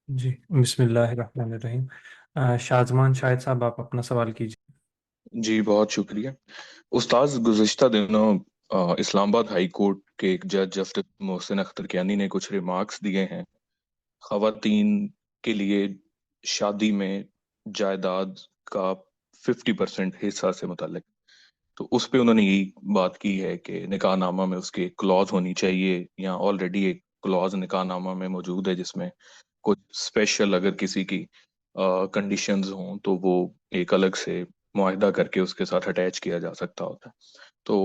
جی، بسم اللہ الرحمن الرحیم۔ شازمان شاہد صاحب، آپ اپنا سوال کیجیے۔ جی بہت شکریہ استاذ۔ گزشتہ دنوں اسلام آباد ہائی کورٹ کے ایک جج جسٹس محسن اختر کیانی نے کچھ ریمارکس دیے ہیں خواتین کے لیے شادی میں جائیداد کا 50% حصہ سے متعلق۔ تو اس پہ انہوں نے یہی بات کی ہے کہ نکاح نامہ میں اس کی ایک کلوز ہونی چاہیے، یا آلریڈی ایک کلوز نکاح نامہ میں موجود ہے جس میں کچھ اسپیشل اگر کسی کی کنڈیشنز ہوں تو وہ ایک الگ سے معاہدہ کر کے اس کے ساتھ اٹیچ کیا جا سکتا ہوتا ہے۔ تو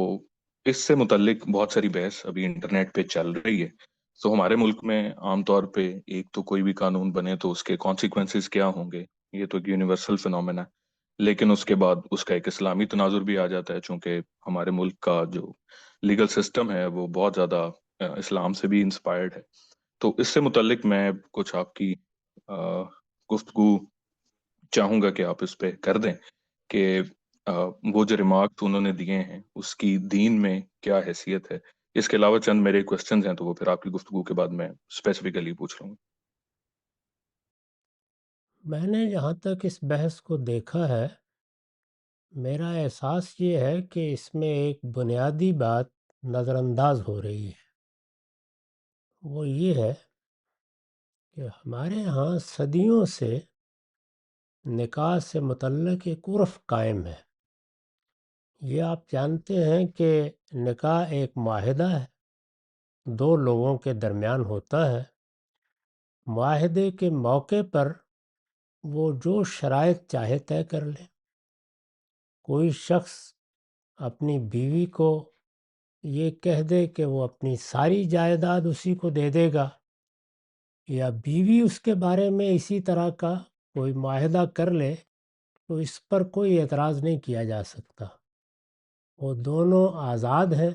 اس سے متعلق بہت ساری بحث ابھی انٹرنیٹ پہ چل رہی ہے۔ تو ہمارے ملک میں عام طور پہ ایک تو کوئی بھی قانون بنے تو اس کے کانسیکوینسز کیا ہوں گے، یہ تو ایک یونیورسل فنومینا ہے، لیکن اس کے بعد اس کا ایک اسلامی تناظر بھی آ جاتا ہے، چونکہ ہمارے ملک کا جو لیگل سسٹم ہے وہ بہت زیادہ اسلام سے بھی انسپائرڈ ہے۔ تو اس سے متعلق میں کچھ آپ کی گفتگو چاہوں گا کہ آپ اس پہ کر دیں کہ وہ جو ریمارکس انہوں نے دیے ہیں اس کی دین میں کیا حیثیت ہے۔ اس کے علاوہ چند میرے کوسچنز ہیں تو وہ پھر آپ کی گفتگو کے بعد میں اسپیسیفکلی پوچھ لوں گا۔ میں نے جہاں تک اس بحث کو دیکھا ہے، میرا احساس یہ ہے کہ اس میں ایک بنیادی بات نظر انداز ہو رہی ہے۔ وہ یہ ہے کہ ہمارے ہاں صدیوں سے نکاح سے متعلق ایک عرف قائم ہے۔ یہ آپ جانتے ہیں کہ نکاح ایک معاہدہ ہے، دو لوگوں کے درمیان ہوتا ہے۔ معاہدے کے موقع پر وہ جو شرائط چاہے طے کر لے۔ کوئی شخص اپنی بیوی کو یہ کہہ دے کہ وہ اپنی ساری جائیداد اسی کو دے دے گا، یا بیوی اس کے بارے میں اسی طرح کا کوئی معاہدہ کر لے، تو اس پر کوئی اعتراض نہیں کیا جا سکتا۔ وہ دونوں آزاد ہیں،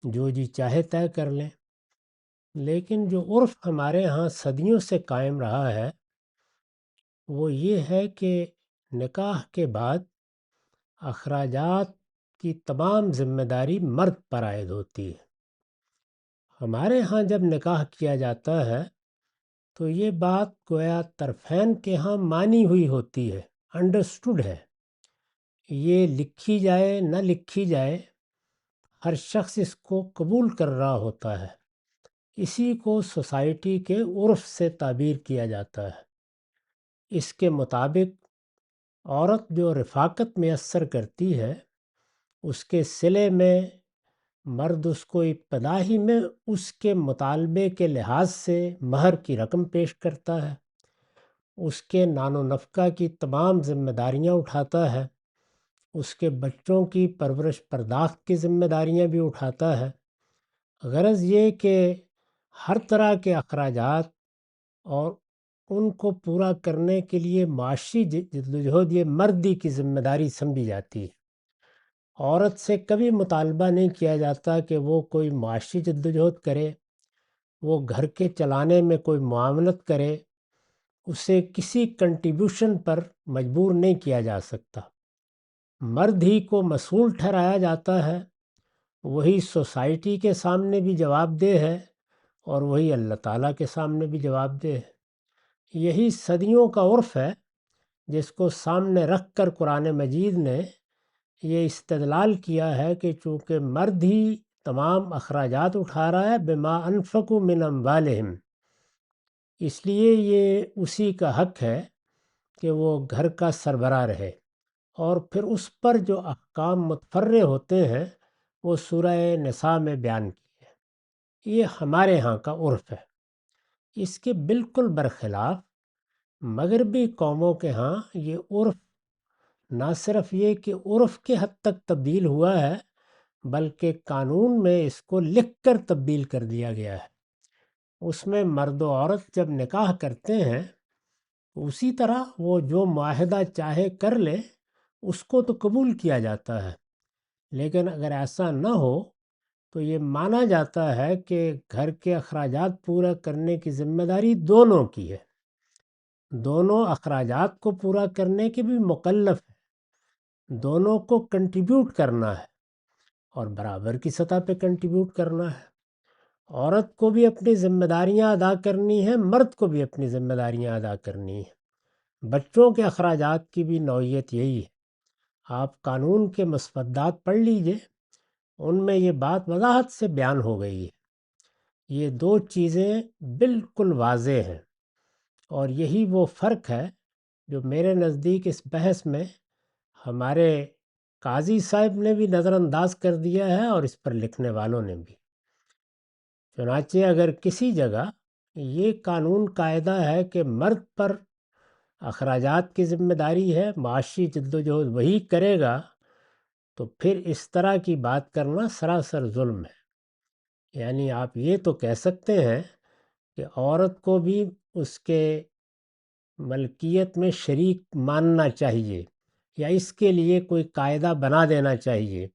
جو جی چاہے طے کر لیں۔ لیکن جو عرف ہمارے ہاں صدیوں سے قائم رہا ہے وہ یہ ہے کہ نکاح کے بعد اخراجات کی تمام ذمہ داری مرد پر عائد ہوتی ہے۔ ہمارے ہاں جب نکاح کیا جاتا ہے تو یہ بات گویا طرفین کے ہاں مانی ہوئی ہوتی ہے، انڈرسٹوڈ ہے۔ یہ لکھی جائے نہ لکھی جائے، ہر شخص اس کو قبول کر رہا ہوتا ہے۔ اسی کو سوسائٹی کے عرف سے تعبیر کیا جاتا ہے۔ اس کے مطابق عورت جو رفاقت میسر کرتی ہے، اس کے صلے میں مرد اس کو ابتدائی میں اس کے مطالبے کے لحاظ سے مہر کی رقم پیش کرتا ہے، اس کے نان و نفقہ کی تمام ذمہ داریاں اٹھاتا ہے، اس کے بچوں کی پرورش پرداخت کی ذمہ داریاں بھی اٹھاتا ہے۔ غرض یہ کہ ہر طرح کے اخراجات اور ان کو پورا کرنے کے لیے معاشی جدوجہد یہ مردی کی ذمہ داری سمجھی جاتی ہے۔ عورت سے کبھی مطالبہ نہیں کیا جاتا کہ وہ کوئی معاشی جدوجہد کرے، وہ گھر کے چلانے میں کوئی معاونت کرے، اسے کسی کنٹریبیوشن پر مجبور نہیں کیا جا سکتا۔ مرد ہی کو مسئول ٹھہرایا جاتا ہے، وہی سوسائٹی کے سامنے بھی جواب دہ ہے اور وہی اللہ تعالیٰ کے سامنے بھی جواب دہ ہے۔ یہی صدیوں کا عرف ہے جس کو سامنے رکھ کر قرآن مجید نے یہ استدلال کیا ہے کہ چونکہ مرد ہی تمام اخراجات اٹھا رہا ہے بما انفقوا من اموالہم، اس لیے یہ اسی کا حق ہے کہ وہ گھر کا سربراہ رہے۔ اور پھر اس پر جو احکام متفرع ہوتے ہیں وہ سورہ نساء میں بیان کیے ہیں۔ یہ ہمارے ہاں کا عرف ہے۔ اس کے بالکل برخلاف مغربی قوموں کے ہاں یہ عرف نہ صرف یہ کہ عرف کے حد تک تبدیل ہوا ہے، بلکہ قانون میں اس کو لکھ کر تبدیل کر دیا گیا ہے۔ اس میں مرد و عورت جب نکاح کرتے ہیں اسی طرح وہ جو معاہدہ چاہے کر لے، اس کو تو قبول کیا جاتا ہے، لیکن اگر ایسا نہ ہو تو یہ مانا جاتا ہے کہ گھر کے اخراجات پورا کرنے کی ذمہ داری دونوں کی ہے، دونوں اخراجات کو پورا کرنے کے بھی مکلف ہیں، دونوں کو کنٹریبیوٹ کرنا ہے اور برابر کی سطح پہ کنٹریبیوٹ کرنا ہے۔ عورت کو بھی اپنی ذمہ داریاں ادا کرنی ہیں، مرد کو بھی اپنی ذمہ داریاں ادا کرنی ہیں۔ بچوں کے اخراجات کی بھی نوعیت یہی ہے۔ آپ قانون کے مسودات پڑھ لیجئے، ان میں یہ بات وضاحت سے بیان ہو گئی ہے۔ یہ دو چیزیں بالکل واضح ہیں، اور یہی وہ فرق ہے جو میرے نزدیک اس بحث میں ہمارے قاضی صاحب نے بھی نظر انداز کر دیا ہے اور اس پر لکھنے والوں نے بھی۔ چنانچہ اگر کسی جگہ یہ قانون قاعدہ ہے کہ مرد پر اخراجات کی ذمہ داری ہے، معاشی جدوجہد وہی کرے گا، تو پھر اس طرح کی بات کرنا سراسر ظلم ہے۔ یعنی آپ یہ تو کہہ سکتے ہیں کہ عورت کو بھی اس کے ملکیت میں شریک ماننا چاہیے، یا اس کے لیے کوئی قاعدہ بنا دینا چاہیے۔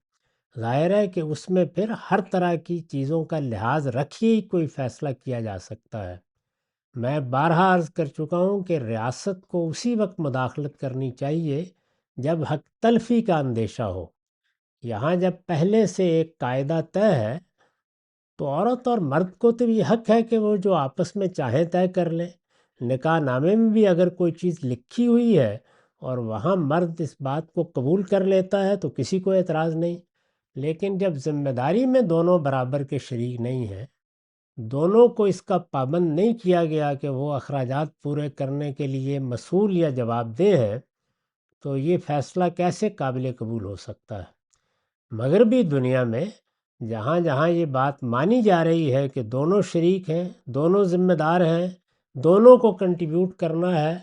ظاہر ہے کہ اس میں پھر ہر طرح کی چیزوں کا لحاظ رکھیے ہی کوئی فیصلہ کیا جا سکتا ہے۔ میں بارہا عرض کر چکا ہوں کہ ریاست کو اسی وقت مداخلت کرنی چاہیے جب حق تلفی کا اندیشہ ہو۔ یہاں جب پہلے سے ایک قاعدہ طے ہے تو عورت اور مرد کو تو یہ حق ہے کہ وہ جو آپس میں چاہیں طے کر لیں۔ نکاح نامے میں بھی اگر کوئی چیز لکھی ہوئی ہے اور وہاں مرد اس بات کو قبول کر لیتا ہے تو کسی کو اعتراض نہیں، لیکن جب ذمہ داری میں دونوں برابر کے شریک نہیں ہیں، دونوں کو اس کا پابند نہیں کیا گیا کہ وہ اخراجات پورے کرنے کے لیے مسئول یا جواب دہ ہیں، تو یہ فیصلہ کیسے قابل قبول ہو سکتا ہے؟ مغربی دنیا میں جہاں جہاں یہ بات مانی جا رہی ہے کہ دونوں شریک ہیں، دونوں ذمہ دار ہیں، دونوں کو کنٹریبیوٹ کرنا ہے،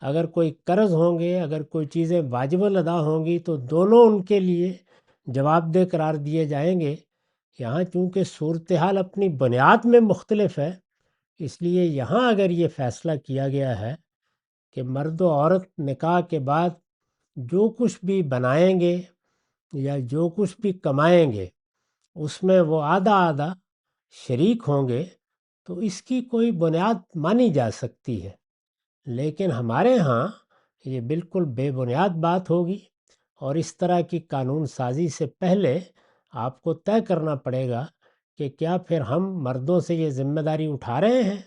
اگر کوئی قرض ہوں گے، اگر کوئی چیزیں واجب الادا ہوں گی تو دونوں ان کے لیے جواب دہ قرار دیے جائیں گے۔ یہاں چونکہ صورتحال اپنی بنیاد میں مختلف ہے، اس لیے یہاں اگر یہ فیصلہ کیا گیا ہے کہ مرد و عورت نکاح کے بعد جو کچھ بھی بنائیں گے یا جو کچھ بھی کمائیں گے اس میں وہ آدھا آدھا شریک ہوں گے، تو اس کی کوئی بنیاد مانی جا سکتی ہے۔ لیکن ہمارے ہاں یہ بالکل بے بنیاد بات ہوگی، اور اس طرح کی قانون سازی سے پہلے آپ کو طے کرنا پڑے گا کہ کیا پھر ہم مردوں سے یہ ذمہ داری اٹھا رہے ہیں؟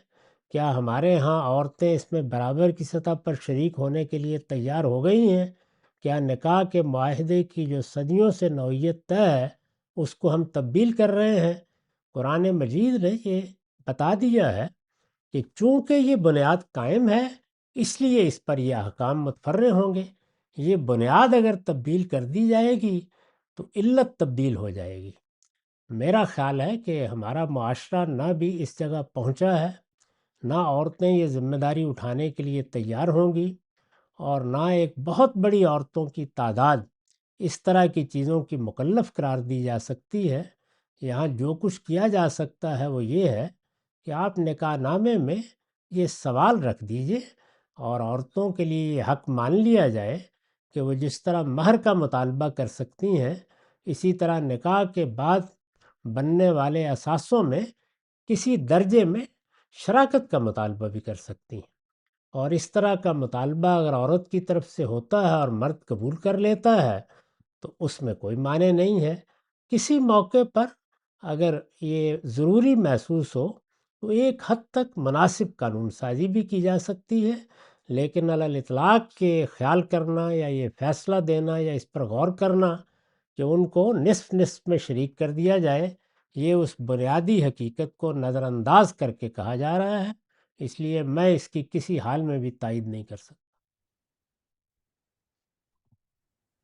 کیا ہمارے ہاں عورتیں اس میں برابر کی سطح پر شریک ہونے کے لیے تیار ہو گئی ہیں؟ کیا نکاح کے معاہدے کی جو صدیوں سے نوعیت طے ہے اس کو ہم تبدیل کر رہے ہیں؟ قرآن مجید نے یہ بتا دیا ہے کہ چونکہ یہ بنیاد قائم ہے اس لیے اس پر یہ احکام متفرع ہوں گے۔ یہ بنیاد اگر تبدیل کر دی جائے گی تو علت تبدیل ہو جائے گی۔ میرا خیال ہے کہ ہمارا معاشرہ نہ بھی اس جگہ پہنچا ہے، نہ عورتیں یہ ذمہ داری اٹھانے کے لیے تیار ہوں گی، اور نہ ایک بہت بڑی عورتوں کی تعداد اس طرح کی چیزوں کی مکلف قرار دی جا سکتی ہے۔ یہاں جو کچھ کیا جا سکتا ہے وہ یہ ہے کہ آپ نکاح نامے میں یہ سوال رکھ دیجئے اور عورتوں کے لیے یہ حق مان لیا جائے کہ وہ جس طرح مہر کا مطالبہ کر سکتی ہیں، اسی طرح نکاح کے بعد بننے والے اثاثوں میں کسی درجے میں شراکت کا مطالبہ بھی کر سکتی ہیں۔ اور اس طرح کا مطالبہ اگر عورت کی طرف سے ہوتا ہے اور مرد قبول کر لیتا ہے تو اس میں کوئی معنی نہیں ہے۔ کسی موقع پر اگر یہ ضروری محسوس ہو تو ایک حد تک مناسب قانون سازی بھی کی جا سکتی ہے، لیکن علی الاطلاق کے خیال کرنا یا یہ فیصلہ دینا یا اس پر غور کرنا کہ ان کو نصف نصف میں شریک کر دیا جائے، یہ اس بنیادی حقیقت کو نظر انداز کر کے کہا جا رہا ہے۔ اس لیے میں اس کی کسی حال میں بھی تائید نہیں کر سکتا۔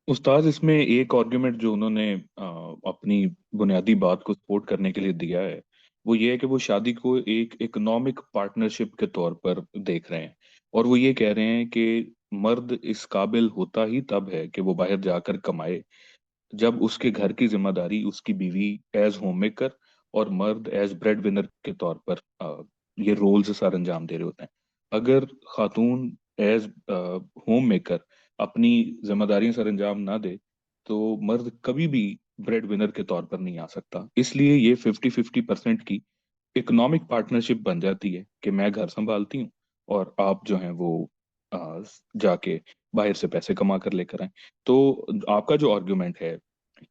استاد اس میں ایک آرگیومنٹ جو انہوں نے اپنی بنیادی بات کو سپورٹ کرنے کے لیے دیا ہے وہ یہ ہے کہ وہ شادی کو ایک اکنامک پارٹنرشپ کے طور پر دیکھ رہے ہیں، اور وہ یہ کہہ رہے ہیں کہ مرد اس قابل ہوتا ہی تب ہے کہ وہ باہر جا کر کمائے جب اس کے گھر کی ذمہ داری اس کی بیوی ایز ہوم میکر اور مرد ایز بریڈ ونر کے طور پر یہ رولز سر انجام دے رہے ہوتے ہیں۔ اگر خاتون ایز ہوم میکر اپنی ذمہ داریاں سر انجام نہ دے تو مرد کبھی بھی بریڈ ونر کے طور پر نہیں آ سکتا، اس لیے یہ 50-50% کی اکنامک پارٹنرشپ بن جاتی ہے کہ میں گھر سنبھالتی ہوں اور آپ جو ہیں وہ جا کے باہر سے پیسے کما کر لے کر آئیں۔ تو آپ کا جو آرگیومنٹ ہے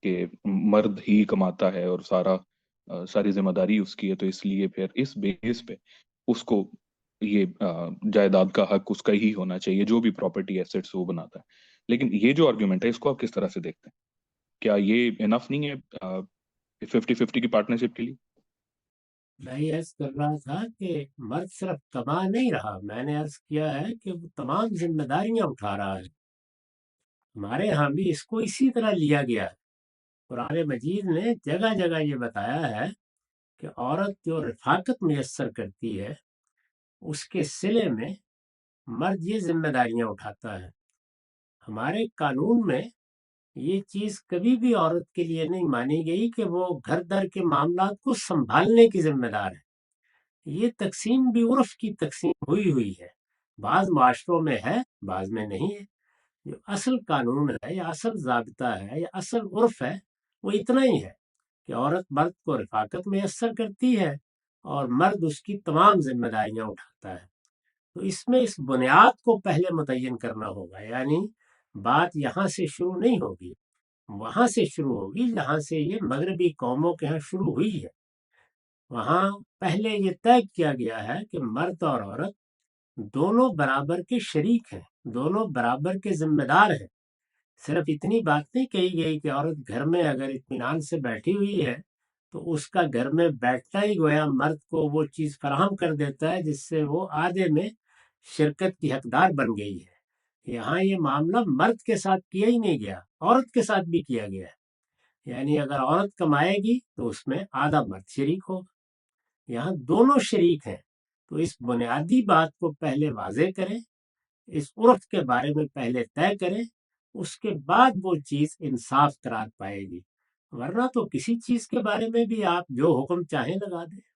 کہ مرد ہی کماتا ہے اور سارا ساری ذمہ داری اس کی ہے، تو اس لیے پھر اس بیس پہ اس کو یہ جائیداد کا حق اس کا ہی ہونا چاہیے، جو بھی پراپرٹی ایسٹس وہ بناتا ہے۔ لیکن یہ جو آرگیومنٹ ہے اس کو آپ کس طرح سے دیکھتے ہیں؟ کیا یہ انف نہیں ہے 50-50 کی پارٹنرشپ کے لیے؟ میں یہ عرض کر رہا تھا کہ مرد صرف کما نہیں رہا، میں نے عرض کیا ہے کہ وہ تمام ذمہ داریاں اٹھا رہا ہے۔ ہمارے ہاں بھی اس کو اسی طرح لیا گیا ہے۔ قرآن مجید نے جگہ جگہ یہ بتایا ہے کہ عورت جو رفاقت میسر کرتی ہے اس کے صلے میں مرد یہ ذمہ داریاں اٹھاتا ہے۔ ہمارے قانون میں یہ چیز کبھی بھی عورت کے لیے نہیں مانی گئی کہ وہ گھر در کے معاملات کو سنبھالنے کی ذمہ دار ہے۔ یہ تقسیم بھی عرف کی تقسیم ہوئی ہے، بعض معاشروں میں ہے، بعض میں نہیں ہے۔ جو اصل قانون ہے یا اصل ضابطہ ہے یا اصل عرف ہے وہ اتنا ہی ہے کہ عورت مرد کو رفاقت میسر کرتی ہے اور مرد اس کی تمام ذمہ داریاں اٹھاتا ہے۔ تو اس میں اس بنیاد کو پہلے متعین کرنا ہوگا، یعنی بات یہاں سے شروع نہیں ہوگی، وہاں سے شروع ہوگی جہاں سے یہ مغربی قوموں کے ہاں شروع ہوئی ہے۔ وہاں پہلے یہ طے کیا گیا ہے کہ مرد اور عورت دونوں برابر کے شریک ہیں، دونوں برابر کے ذمہ دار ہیں۔ صرف اتنی بات نہیں کہی گئی کہ عورت گھر میں اگر اطمینان سے بیٹھی ہوئی ہے تو اس کا گھر میں بیٹھنا ہی گویا مرد کو وہ چیز فراہم کر دیتا ہے جس سے وہ آدھے میں شرکت کی حقدار بن گئی ہے۔ یہاں یہ معاملہ مرد کے ساتھ کیا ہی نہیں گیا، عورت کے ساتھ بھی کیا گیا ہے۔ یعنی اگر عورت کمائے گی تو اس میں آدھا مرد شریک ہوگا، یہاں دونوں شریک ہیں۔ تو اس بنیادی بات کو پہلے واضح کریں، اس عرف کے بارے میں پہلے طے کریں، اس کے بعد وہ چیز انصاف قرار پائے گی، ورنہ تو کسی چیز کے بارے میں بھی آپ جو حکم چاہیں لگا دیں۔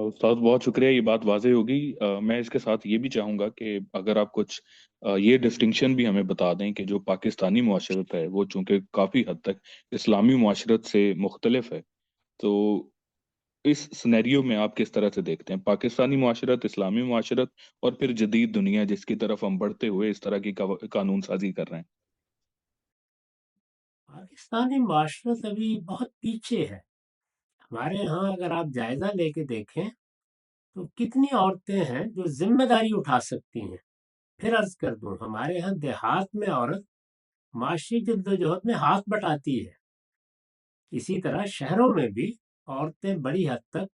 استاد بہت شکریہ، یہ بات واضح ہوگی۔ میں اس کے ساتھ یہ بھی چاہوں گا کہ اگر آپ کچھ یہ ڈسٹنکشن بھی ہمیں بتا دیں کہ جو پاکستانی معاشرت ہے وہ چونکہ کافی حد تک اسلامی معاشرت سے مختلف ہے، تو اس سنیریو میں آپ کس طرح سے دیکھتے ہیں پاکستانی معاشرت، اسلامی معاشرت اور پھر جدید دنیا جس کی طرف ہم بڑھتے ہوئے اس طرح کی قانون سازی کر رہے ہیں؟ پاکستانی معاشرت ابھی بہت پیچھے ہے۔ ہمارے ہاں اگر آپ جائزہ لے کے دیکھیں تو کتنی عورتیں ہیں جو ذمہ داری اٹھا سکتی ہیں۔ پھر عرض کر دوں، ہمارے ہاں دیہات میں عورت معاشی جدوجہد میں ہاتھ بٹاتی ہے، اسی طرح شہروں میں بھی عورتیں بڑی حد تک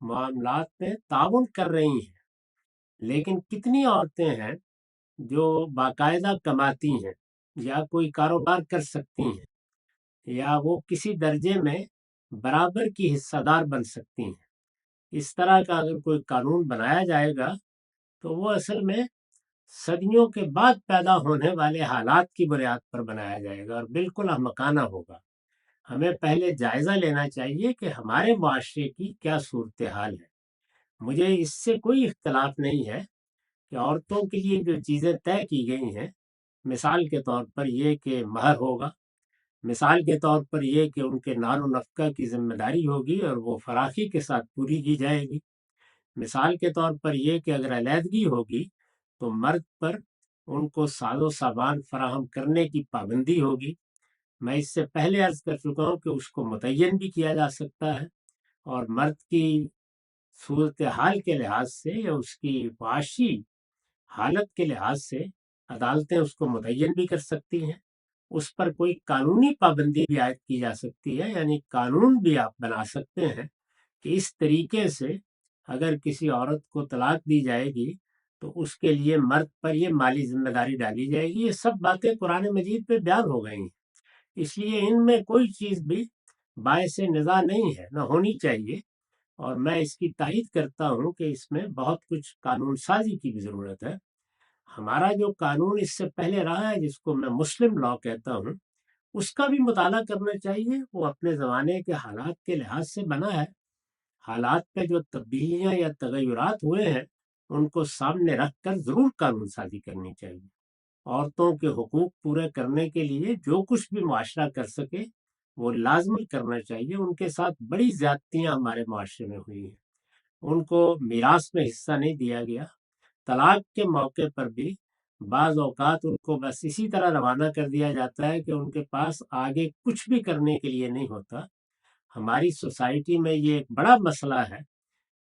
معاملات میں تعاون کر رہی ہیں۔ لیکن کتنی عورتیں ہیں جو باقاعدہ کماتی ہیں یا کوئی کاروبار کر سکتی ہیں یا وہ کسی درجے میں برابر کی حصہ دار بن سکتی ہیں؟ اس طرح کا اگر کوئی قانون بنایا جائے گا تو وہ اصل میں صدیوں کے بعد پیدا ہونے والے حالات کی بنیاد پر بنایا جائے گا اور بالکل احمقانہ ہوگا۔ ہمیں پہلے جائزہ لینا چاہیے کہ ہمارے معاشرے کی کیا صورتحال ہے۔ مجھے اس سے کوئی اختلاف نہیں ہے کہ عورتوں کے لیے جو چیزیں طے کی گئی ہیں، مثال کے طور پر یہ کہ مہر ہوگا، مثال کے طور پر یہ کہ ان کے نان و نفقہ کی ذمہ داری ہوگی اور وہ فراخی کے ساتھ پوری کی جائے گی، مثال کے طور پر یہ کہ اگر علیحدگی ہوگی تو مرد پر ان کو ساز و سامان فراہم کرنے کی پابندی ہوگی۔ میں اس سے پہلے عرض کر چکا ہوں کہ اس کو متعین بھی کیا جا سکتا ہے، اور مرد کی صورتحال کے لحاظ سے یا اس کی معاشی حالت کے لحاظ سے عدالتیں اس کو متعین بھی کر سکتی ہیں۔ اس پر کوئی قانونی پابندی بھی عائد کی جا سکتی ہے، یعنی قانون بھی آپ بنا سکتے ہیں کہ اس طریقے سے اگر کسی عورت کو طلاق دی جائے گی تو اس کے لیے مرد پر یہ مالی ذمہ داری ڈالی جائے گی۔ یہ سب باتیں قرآن مجید پہ بیان ہو گئی ہیں، اس لیے ان میں کوئی چیز بھی باعث نزاع نہیں ہے، نہ ہونی چاہیے، اور میں اس کی تائید کرتا ہوں کہ اس میں بہت کچھ قانون سازی کی بھی ضرورت ہے۔ ہمارا جو قانون اس سے پہلے رہا ہے جس کو میں مسلم لا کہتا ہوں، اس کا بھی مطالعہ کرنا چاہیے۔ وہ اپنے زمانے کے حالات کے لحاظ سے بنا ہے، حالات پہ جو تبدیلیاں یا تغیرات ہوئے ہیں ان کو سامنے رکھ کر ضرور قانون سازی کرنی چاہیے۔ عورتوں کے حقوق پورے کرنے کے لیے جو کچھ بھی معاشرہ کر سکے وہ لازمی کرنا چاہیے۔ ان کے ساتھ بڑی زیادتیاں ہمارے معاشرے میں ہوئی ہیں، ان کو میراث میں حصہ نہیں دیا گیا، طلاق کے موقع پر بھی بعض اوقات ان کو بس اسی طرح روانہ کر دیا جاتا ہے کہ ان کے پاس آگے کچھ بھی کرنے کے لیے نہیں ہوتا۔ ہماری سوسائٹی میں یہ ایک بڑا مسئلہ ہے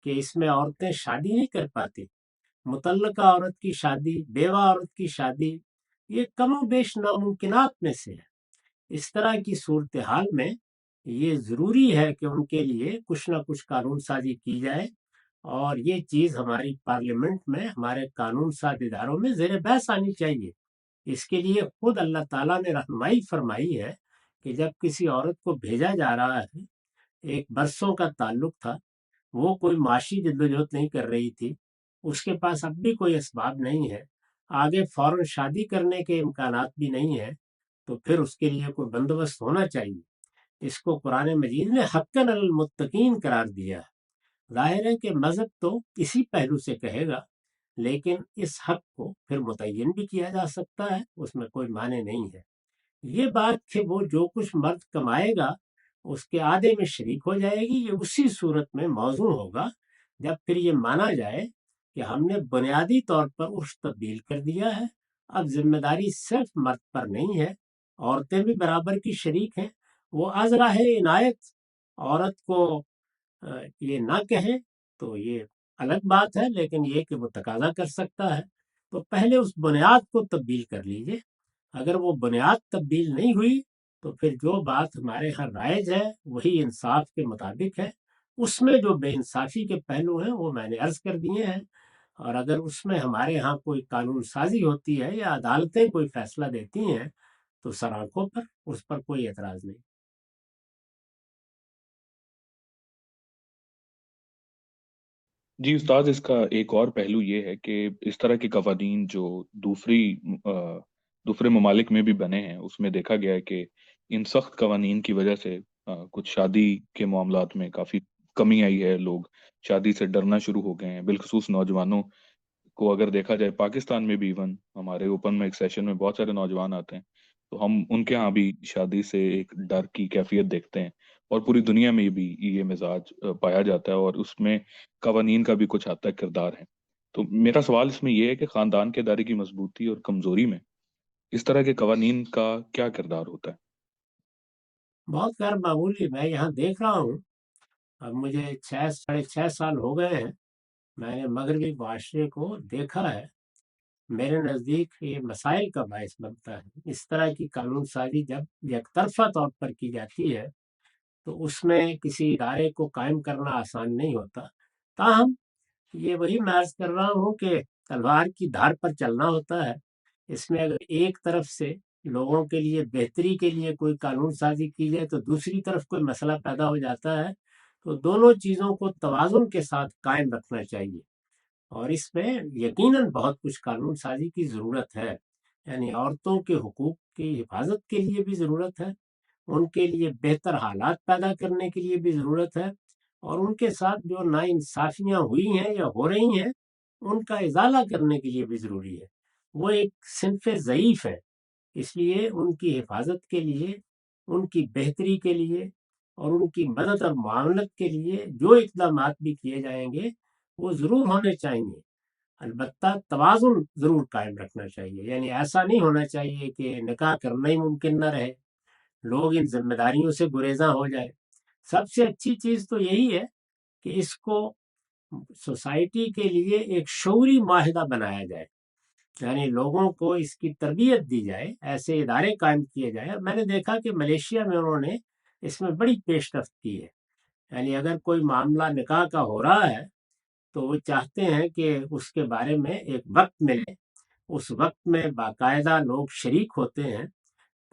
کہ اس میں عورتیں شادی نہیں کر پاتی۔ مطلقہ عورت کی شادی، بیوہ عورت کی شادی، یہ کم و بیش ناممکنات میں سے ہے۔ اس طرح کی صورتحال میں یہ ضروری ہے کہ ان کے لیے کچھ نہ کچھ قانون سازی کی جائے، اور یہ چیز ہماری پارلیمنٹ میں، ہمارے قانون ساز اداروں میں زیر بحث آنی چاہیے۔ اس کے لیے خود اللہ تعالیٰ نے رہنمائی فرمائی ہے کہ جب کسی عورت کو بھیجا جا رہا ہے، ایک برسوں کا تعلق تھا، وہ کوئی معاشی جدوجہد نہیں کر رہی تھی، اس کے پاس اب بھی کوئی اسباب نہیں ہے، آگے فوراً شادی کرنے کے امکانات بھی نہیں ہیں، تو پھر اس کے لیے کوئی بندوبست ہونا چاہیے۔ اس کو قرآن مجید نے حقاً علی المتقین قرار دیا ہے۔ ظاہر ہے کہ مذہب تو اسی پہلو سے کہے گا، لیکن اس حق کو پھر متعین بھی کیا جا سکتا ہے، اس میں کوئی معنی نہیں ہے۔ یہ بات کہ وہ جو کچھ مرد کمائے گا اس کے آدھے میں شریک ہو جائے گی، یہ اسی صورت میں موزوں ہوگا جب پھر یہ مانا جائے کہ ہم نے بنیادی طور پر عرف تبدیل کر دیا ہے، اب ذمہ داری صرف مرد پر نہیں ہے، عورتیں بھی برابر کی شریک ہیں۔ وہ از راہ عنایت عورت کو یہ نہ کہے تو یہ الگ بات ہے، لیکن یہ کہ وہ تقاضا کر سکتا ہے، تو پہلے اس بنیاد کو تبدیل کر لیجئے۔ اگر وہ بنیاد تبدیل نہیں ہوئی تو پھر جو بات ہمارے ہاں رائج ہے وہی انصاف کے مطابق ہے۔ اس میں جو بے انصافی کے پہلو ہیں وہ میں نے عرض کر دیے ہیں، اور اگر اس میں ہمارے ہاں کوئی قانون سازی ہوتی ہے یا عدالتیں کوئی فیصلہ دیتی ہیں تو سر آنکھوں پر، اس پر کوئی اعتراض نہیں۔ جی استاد، اس کا ایک اور پہلو یہ ہے کہ اس طرح کے قوانین جو دوسرے ممالک میں بھی بنے ہیں، اس میں دیکھا گیا ہے کہ ان سخت قوانین کی وجہ سے کچھ شادی کے معاملات میں کافی کمی آئی ہے، لوگ شادی سے ڈرنا شروع ہو گئے ہیں، بالخصوص نوجوانوں کو اگر دیکھا جائے پاکستان میں بھی، ایون ہمارے اوپن میں ایک سیشن میں بہت سارے نوجوان آتے ہیں، تو ہم ان کے ہاں بھی شادی سے ایک ڈر کی کیفیت دیکھتے ہیں، اور پوری دنیا میں بھی یہ مزاج پایا جاتا ہے، اور اس میں قوانین کا بھی کچھ حد تک کردار ہے۔ تو میرا سوال اس میں یہ ہے کہ خاندان کے ادارے کی مضبوطی اور کمزوری میں اس طرح کے قوانین کا کیا کردار ہوتا ہے؟ بہت غیر معمولی، میں یہاں دیکھ رہا ہوں، اب مجھے 6 ساڑھے 6 سال ہو گئے ہیں، میں نے مغربی معاشرے کو دیکھا ہے۔ میرے نزدیک یہ مسائل کا باعث بنتا ہے۔ اس طرح کی قانون سازی جب یک طرفہ طور پر کی جاتی ہے تو اس میں کسی ادارے کو قائم کرنا آسان نہیں ہوتا۔ تاہم یہ وہی میں عرض کر رہا ہوں کہ تلوار کی دھار پر چلنا ہوتا ہے۔ اس میں اگر ایک طرف سے لوگوں کے لیے بہتری کے لیے کوئی قانون سازی کی جائے تو دوسری طرف کوئی مسئلہ پیدا ہو جاتا ہے، تو دونوں چیزوں کو توازن کے ساتھ قائم رکھنا چاہیے، اور اس میں یقیناً بہت کچھ قانون سازی کی ضرورت ہے۔ یعنی عورتوں کے حقوق کی حفاظت کے لیے بھی ضرورت ہے، ان کے لیے بہتر حالات پیدا کرنے کے لیے بھی ضرورت ہے، اور ان کے ساتھ جو ناانصافیاں ہوئی ہیں یا ہو رہی ہیں ان کا ازالہ کرنے کے لیے بھی ضروری ہے۔ وہ ایک صنف ضعیف ہے، اس لیے ان کی حفاظت کے لیے، ان کی بہتری کے لیے اور ان کی مدد اور معاونت کے لیے جو اقدامات بھی کیے جائیں گے وہ ضرور ہونے چاہیے۔ البتہ توازن ضرور قائم رکھنا چاہیے، یعنی ایسا نہیں ہونا چاہیے کہ نکاح کرنا ہی ممکن نہ رہے، لوگ ان ذمہ داریوں سے گریزاں ہو جائے۔ سب سے اچھی چیز تو یہی ہے کہ اس کو سوسائٹی کے لیے ایک شعوری معاہدہ بنایا جائے، یعنی لوگوں کو اس کی تربیت دی جائے، ایسے ادارے قائم کیے جائیں۔ میں نے دیکھا کہ ملیشیا میں انہوں نے اس میں بڑی پیش رفت کی ہے، یعنی اگر کوئی معاملہ نکاح کا ہو رہا ہے تو وہ چاہتے ہیں کہ اس کے بارے میں ایک وقت ملے، اس وقت میں باقاعدہ لوگ شریک ہوتے ہیں،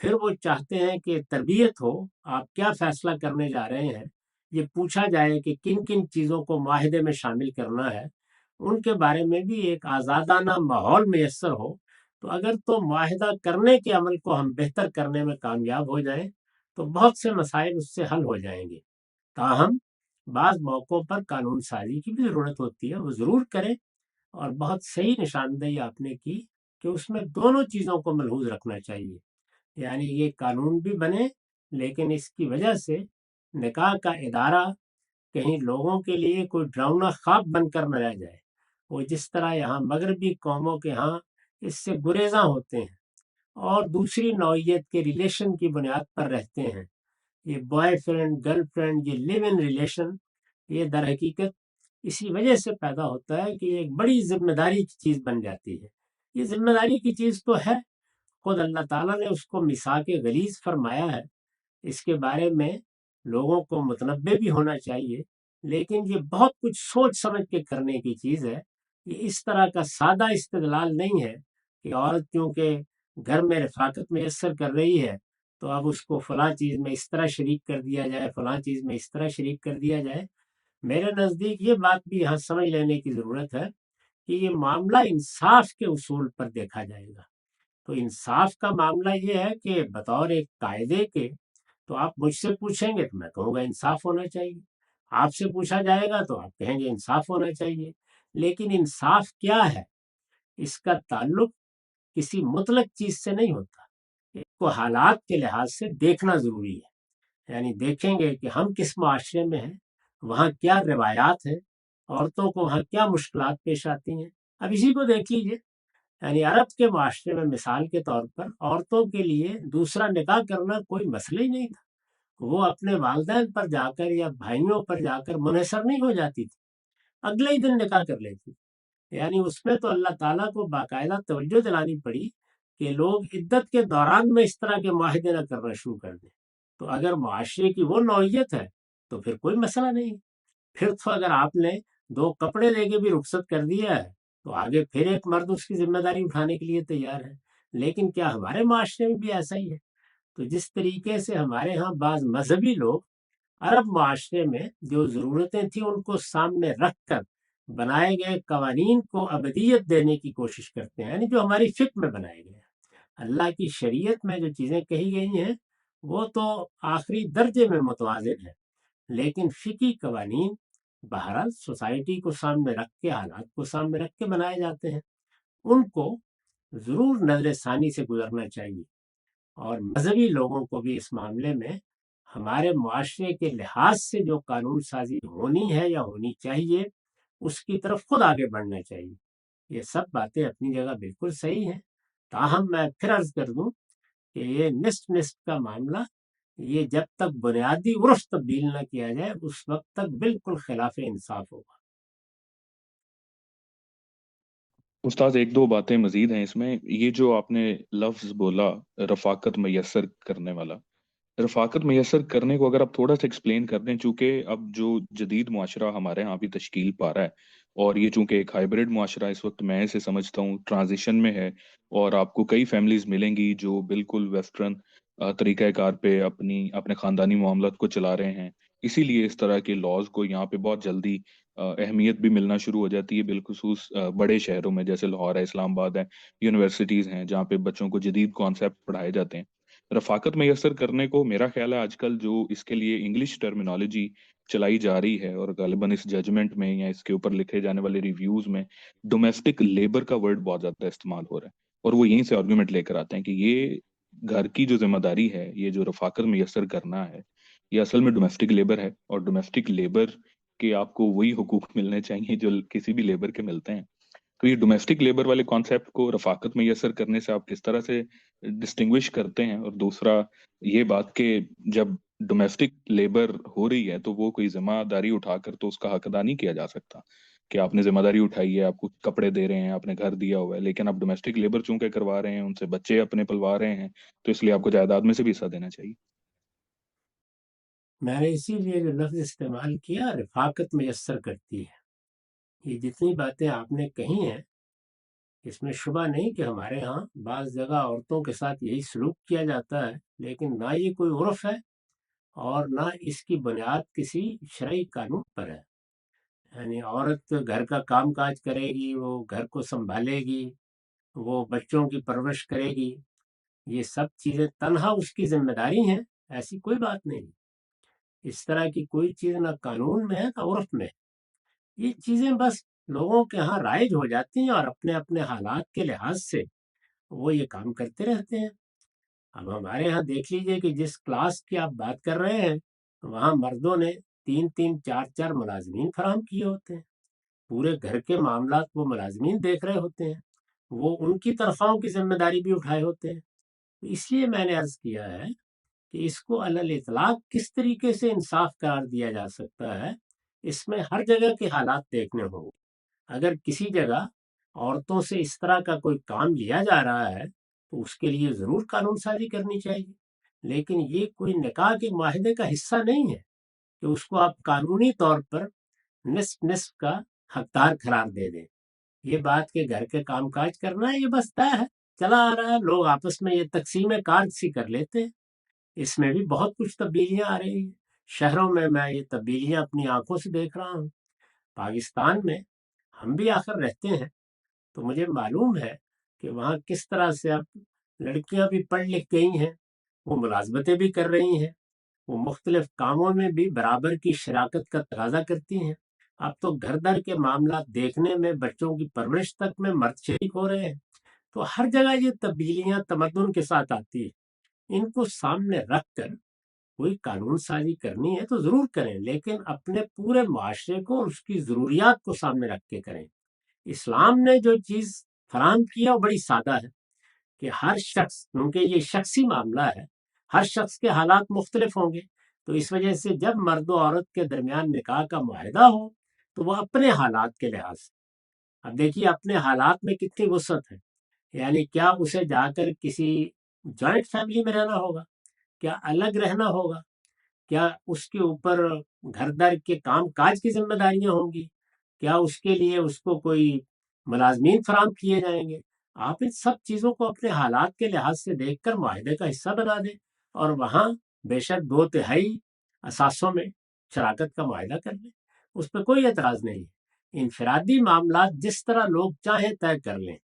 پھر وہ چاہتے ہیں کہ تربیت ہو، آپ کیا فیصلہ کرنے جا رہے ہیں، یہ پوچھا جائے کہ کن کن چیزوں کو معاہدے میں شامل کرنا ہے، ان کے بارے میں بھی ایک آزادانہ ماحول میسر ہو، تو اگر تو معاہدہ کرنے کے عمل کو ہم بہتر کرنے میں کامیاب ہو جائیں تو بہت سے مسائل اس سے حل ہو جائیں گے۔ تاہم بعض موقعوں پر قانون سازی کی بھی ضرورت ہوتی ہے، وہ ضرور کریں، اور بہت صحیح نشاندہی آپ نے کی کہ اس میں دونوں چیزوں کو ملحوظ رکھنا چاہیے، یعنی یہ قانون بھی بنے لیکن اس کی وجہ سے نکاح کا ادارہ کہیں لوگوں کے لیے کوئی ڈراؤنا خواب بن کر نہ رہ جائے۔ وہ جس طرح یہاں مغربی قوموں کے ہاں اس سے گریزاں ہوتے ہیں اور دوسری نوعیت کے ریلیشن کی بنیاد پر رہتے ہیں. یہ بوائے فرینڈ گرل فرینڈ، یہ لیو ان ریلیشن، یہ در حقیقت اسی وجہ سے پیدا ہوتا ہے کہ یہ ایک بڑی ذمہ داری کی چیز بن جاتی ہے. یہ ذمہ داری کی چیز تو ہے، خود اللہ تعالیٰ نے اس کو میثاق غلیظ فرمایا ہے. اس کے بارے میں لوگوں کو متنبہ بھی ہونا چاہیے، لیکن یہ بہت کچھ سوچ سمجھ کے کرنے کی چیز ہے. یہ اس طرح کا سادہ استدلال نہیں ہے کہ عورت کیونکہ گھر میں رفاقت میسر کر رہی ہے تو اب اس کو فلاں چیز میں اس طرح شریک کر دیا جائے، فلاں چیز میں اس طرح شریک کر دیا جائے. میرے نزدیک یہ بات بھی یہاں سمجھ لینے کی ضرورت ہے کہ یہ معاملہ انصاف کے اصول پر دیکھا جائے گا. تو انصاف کا معاملہ یہ ہے کہ بطور ایک قاعدے کے تو آپ مجھ سے پوچھیں گے تو میں کہوں گا انصاف ہونا چاہیے، آپ سے پوچھا جائے گا تو آپ کہیں گے انصاف ہونا چاہیے. لیکن انصاف کیا ہے؟ اس کا تعلق کسی مطلق چیز سے نہیں ہوتا. اس کو حالات کے لحاظ سے دیکھنا ضروری ہے. یعنی دیکھیں گے کہ ہم کس معاشرے میں ہیں، وہاں کیا روایات ہیں، عورتوں کو وہاں کیا مشکلات پیش آتی ہیں. اب اسی کو دیکھ لیجیے. یعنی عرب کے معاشرے میں مثال کے طور پر عورتوں کے لیے دوسرا نکاح کرنا کوئی مسئلہ ہی نہیں تھا. وہ اپنے والدین پر جا کر یا بھائیوں پر جا کر منحصر نہیں ہو جاتی تھی، اگلے ہی دن نکاح کر لیتی. یعنی اس میں تو اللہ تعالیٰ کو باقاعدہ توجہ دلانی پڑی کہ لوگ عدت کے دوران میں اس طرح کے معاہدے نہ کرنا شروع کر دیں. تو اگر معاشرے کی وہ نوعیت ہے تو پھر کوئی مسئلہ نہیں. پھر تو اگر آپ نے 2 کپڑے دے کے بھی رخصت کر دیا ہے تو آگے پھر ایک مرد اس کی ذمہ داری اٹھانے کے لیے تیار ہے. لیکن کیا ہمارے معاشرے میں بھی ایسا ہی ہے؟ تو جس طریقے سے ہمارے ہاں بعض مذہبی لوگ عرب معاشرے میں جو ضرورتیں تھیں ان کو سامنے رکھ کر بنائے گئے قوانین کو ابدیت دینے کی کوشش کرتے ہیں، یعنی جو ہماری فقہ میں بنائے گئے ہیں، اللہ کی شریعت میں جو چیزیں کہی گئی ہیں وہ تو آخری درجے میں متوازن ہیں. لیکن فقہی قوانین بہرحال سوسائٹی کو سامنے رکھ کے، حالات کو سامنے رکھ کے بنائے جاتے ہیں. ان کو ضرور نظر ثانی سے گزرنا چاہیے. اور مذہبی لوگوں کو بھی اس معاملے میں ہمارے معاشرے کے لحاظ سے جو قانون سازی ہونی ہے یا ہونی چاہیے اس کی طرف خود آگے بڑھنا چاہیے. یہ سب باتیں اپنی جگہ بالکل صحیح ہیں. تاہم میں پھر عرض کر دوں کہ یہ نصف کا معاملہ، یہ جب تک بنیادی عرف تبدیل نہ کیا جائے اس وقت تک بالکل خلاف انصاف ہوگا. استاد ایک دو باتیں مزید ہیں اس میں. یہ جو آپ نے لفظ بولا رفاقت میسر کرنے والا، رفاقت میسر کرنے کو اگر آپ تھوڑا سا ایکسپلین کر دیں، چونکہ اب جو جدید معاشرہ ہمارے ہاں بھی تشکیل پا رہا ہے اور یہ چونکہ ایک ہائبرڈ معاشرہ اس وقت میں اسے سمجھتا ہوں ٹرانزیشن میں ہے، اور آپ کو کئی فیملیز ملیں گی جو بالکل ویسٹرن طریقہ کار پہ اپنے خاندانی معاملات کو چلا رہے ہیں. اسی لیے اس طرح کے لاز کو یہاں پہ بہت جلدی اہمیت بھی ملنا شروع ہو جاتی ہے، بالخصوص بڑے شہروں میں جیسے لاہور ہے، اسلام آباد ہے، یونیورسٹیز ہیں جہاں پہ بچوں کو جدید کانسیپٹ پڑھائے جاتے ہیں. رفاقت میسر کرنے کو میرا خیال ہے آج کل جو اس کے لیے انگلش ٹرمینالوجی چلائی جا رہی ہے، اور غالباً اس ججمنٹ میں یا اس کے اوپر لکھے جانے والے ریویوز میں ڈومیسٹک لیبر کا ورڈ بہت زیادہ استعمال ہو رہا ہے. اور وہ یہیں سے آرگومنٹ لے کر آتے ہیں کہ یہ گھر کی جو ذمہ داری ہے، یہ جو رفاقت میسر کرنا ہے، یہ اصل میں ڈومیسٹک لیبر ہے. اور ڈومیسٹک لیبر کے آپ کو وہی حقوق ملنے چاہیے جو کسی بھی لیبر کے ملتے ہیں. تو یہ ڈومیسٹک لیبر والے کانسیپٹ کو رفاقت میسر کرنے سے آپ کس طرح سے ڈسٹنگوش کرتے ہیں؟ اور دوسرا یہ بات کہ جب ڈومیسٹک لیبر ہو رہی ہے تو وہ کوئی ذمہ داری اٹھا کر تو اس کا حق ادا نہیں کیا جا سکتا کہ آپ نے ذمہ داری اٹھائی ہے، آپ کو کپڑے دے رہے ہیں، آپ نے گھر دیا ہوا ہے، لیکن آپ ڈومیسٹک لیبر چونکہ کروا رہے ہیں، ان سے بچے اپنے پلوا رہے ہیں، تو اس لیے آپ کو جائیداد میں سے بھی حصہ دینا چاہیے. میں نے اسی لیے جو لفظ استعمال کیا رفاقت میسر کرتی ہے. یہ جتنی باتیں آپ نے کہی ہیں اس میں شبہ نہیں کہ ہمارے ہاں بعض جگہ عورتوں کے ساتھ یہی سلوک کیا جاتا ہے، لیکن نہ یہ کوئی عرف ہے اور نہ اس کی بنیاد کسی شرعی قانون پر ہے. یعنی عورت گھر کا کام کاج کرے گی، وہ گھر کو سنبھالے گی، وہ بچوں کی پرورش کرے گی، یہ سب چیزیں تنہا اس کی ذمہ داری ہیں، ایسی کوئی بات نہیں. اس طرح کی کوئی چیز نہ قانون میں ہے نہ عرف میں ہے. یہ چیزیں بس لوگوں کے ہاں رائج ہو جاتی ہیں اور اپنے اپنے حالات کے لحاظ سے وہ یہ کام کرتے رہتے ہیں. اب ہمارے ہاں دیکھ لیجئے کہ جس کلاس کی آپ بات کر رہے ہیں وہاں مردوں نے 3 4 ملازمین فراہم کیے ہوتے ہیں، پورے گھر کے معاملات وہ ملازمین دیکھ رہے ہوتے ہیں. وہ ان کی طرفوں کی ذمہ داری بھی اٹھائے ہوتے ہیں۔ اس لیے میں نے عرض کیا ہے کہ اس کو علی الاطلاق کس طریقے سے انصاف قرار دیا جا سکتا ہے، اس میں ہر جگہ کے حالات دیکھنے ہوں گے۔ اگر کسی جگہ عورتوں سے اس طرح کا کوئی کام لیا جا رہا ہے تو اس کے لیے ضرور قانون سازی کرنی چاہیے، لیکن یہ کوئی نکاح کے معاہدے کا حصہ نہیں ہے کہ اس کو آپ قانونی طور پر نصف نصف کا حقدار قرار دے دیں۔ یہ بات کہ گھر کے کام کاج کرنا ہے، یہ بس طے ہے، چلا آ رہا ہے، لوگ آپس میں یہ تقسیم کار سی کر لیتے ہیں۔ اس میں بھی بہت کچھ تبدیلیاں آ رہی ہیں شہروں میں یہ تبدیلیاں اپنی آنکھوں سے دیکھ رہا ہوں۔ پاکستان میں ہم بھی آخر رہتے ہیں تو مجھے معلوم ہے کہ وہاں کس طرح سے اب لڑکیاں بھی پڑھ لکھ گئی ہیں، وہ ملازمتیں بھی کر رہی ہیں، وہ مختلف کاموں میں بھی برابر کی شراکت کا تقاضا کرتی ہیں۔ اب تو گھر در کے معاملات دیکھنے میں، بچوں کی پرورش تک میں مرد شریک ہو رہے ہیں۔ تو ہر جگہ یہ تبدیلیاں تمدن کے ساتھ آتی ہیں۔ ان کو سامنے رکھ کر کوئی قانون سازی کرنی ہے تو ضرور کریں، لیکن اپنے پورے معاشرے کو اور اس کی ضروریات کو سامنے رکھ کے کریں۔ اسلام نے جو چیز فراہم کیا وہ بڑی سادہ ہے کہ ہر شخص، کیونکہ یہ شخصی معاملہ ہے، ہر شخص کے حالات مختلف ہوں گے، تو اس وجہ سے جب مرد و عورت کے درمیان نکاح کا معاہدہ ہو تو وہ اپنے حالات کے لحاظ سے، اب دیکھیے اپنے حالات میں کتنی وسعت ہے، یعنی کیا اسے جا کر کسی جوائنٹ فیملی میں رہنا ہوگا، کیا الگ رہنا ہوگا، کیا اس کے اوپر گھر در کے کام کاج کی ذمہ داریاں ہوں گی، کیا اس کے لیے اس کو کوئی ملازمین فراہم کیے جائیں گے۔ آپ ان سب چیزوں کو اپنے حالات کے لحاظ سے دیکھ کر معاہدے کا حصہ بنا دیں، اور وہاں بے شک 2/3 اثاثوں میں شراکت کا معاہدہ کر لیں، اس پہ کوئی اعتراض نہیں ہے۔ انفرادی معاملات جس طرح لوگ چاہیں طے کر لیں،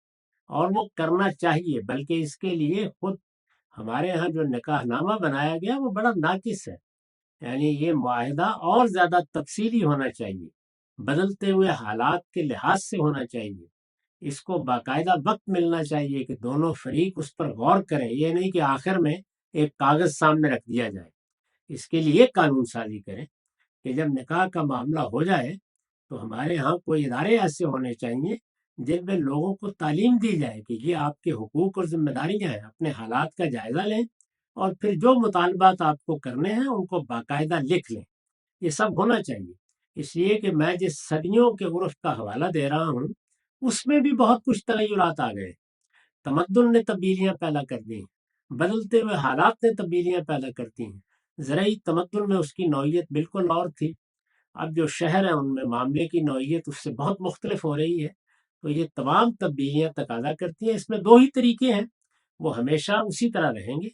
اور وہ کرنا چاہیے، بلکہ اس کے لیے خود ہمارے ہاں جو نکاح نامہ بنایا گیا وہ بڑا ناقص ہے، یعنی یہ معاہدہ اور زیادہ تفصیلی ہونا چاہیے، بدلتے ہوئے حالات کے لحاظ سے ہونا چاہیے، اس کو باقاعدہ وقت ملنا چاہیے کہ دونوں فریق اس پر غور کریں، یہ نہیں کہ آخر میں ایک کاغذ سامنے رکھ دیا جائے۔ اس کے لیے قانون سازی کریں کہ جب نکاح کا معاملہ ہو جائے تو ہمارے ہاں کوئی ادارے ایسے ہونے چاہیے جن میں لوگوں کو تعلیم دی جائے کہ یہ آپ کے حقوق اور ذمہ داریاں ہیں، اپنے حالات کا جائزہ لیں، اور پھر جو مطالبات آپ کو کرنے ہیں ان کو باقاعدہ لکھ لیں۔ یہ سب ہونا چاہیے، اس لیے کہ میں جس صدیوں کے عرف کا حوالہ دے رہا ہوں اس میں بھی بہت کچھ تغیرات آ گئے، تمدن نے تبدیلیاں پیدا کر دی، بدلتے ہوئے حالات نے تبدیلیاں پیدا کرتی ہیں۔ زرعی تمدن میں اس کی نوعیت بالکل اور تھی، اب جو شہر ہیں ان میں معاملے کی نوعیت اس سے بہت مختلف ہو رہی ہے، تو یہ تمام تبدیلیاں تقاضا کرتی ہیں۔ اس میں 2 ہی طریقے ہیں، وہ ہمیشہ اسی طرح رہیں گے،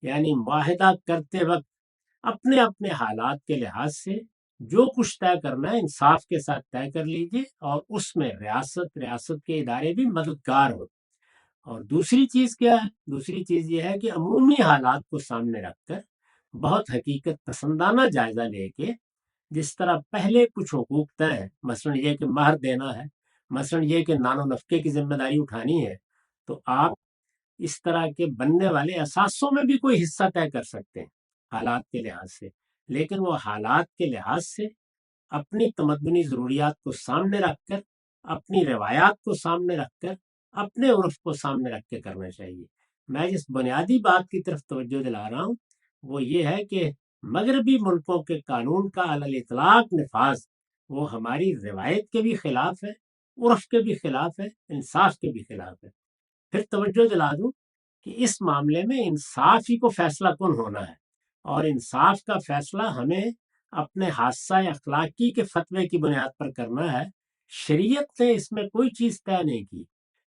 یعنی معاہدہ کرتے وقت اپنے اپنے حالات کے لحاظ سے جو کچھ طے کرنا ہے انصاف کے ساتھ طے کر لیجئے، اور اس میں ریاست کے ادارے بھی مددگار ہوں۔ اور دوسری چیز کیا ہے؟ دوسری چیز یہ ہے کہ عمومی حالات کو سامنے رکھ کر بہت حقیقت پسندانہ جائزہ لے کے، جس طرح پہلے کچھ حقوق طے ہے، مثلا یہ کہ مہر دینا ہے، مثلا یہ کہ نان و نفقے کی ذمہ داری اٹھانی ہے، تو آپ اس طرح کے بننے والے اثاثوں میں بھی کوئی حصہ طے کر سکتے ہیں حالات کے لحاظ سے، لیکن وہ حالات کے لحاظ سے اپنی تمدنی ضروریات کو سامنے رکھ کر، اپنی روایات کو سامنے رکھ کر، اپنے عرف کو سامنے رکھ کے کرنا چاہیے۔ میں جس بنیادی بات کی طرف توجہ دلا رہا ہوں وہ یہ ہے کہ مغربی ملکوں کے قانون کا علی الاطلاق نفاذ وہ ہماری روایت کے بھی خلاف ہے، عرف کے بھی خلاف ہے، انصاف کے بھی خلاف ہے۔ پھر توجہ دلا دوں کہ اس معاملے میں انصاف ہی کو فیصلہ کن ہونا ہے، اور انصاف کا فیصلہ ہمیں اپنے حادثہ اخلاقی کے فتوے کی بنیاد پر کرنا ہے۔ شریعت نے اس میں کوئی چیز طے نہیں کی۔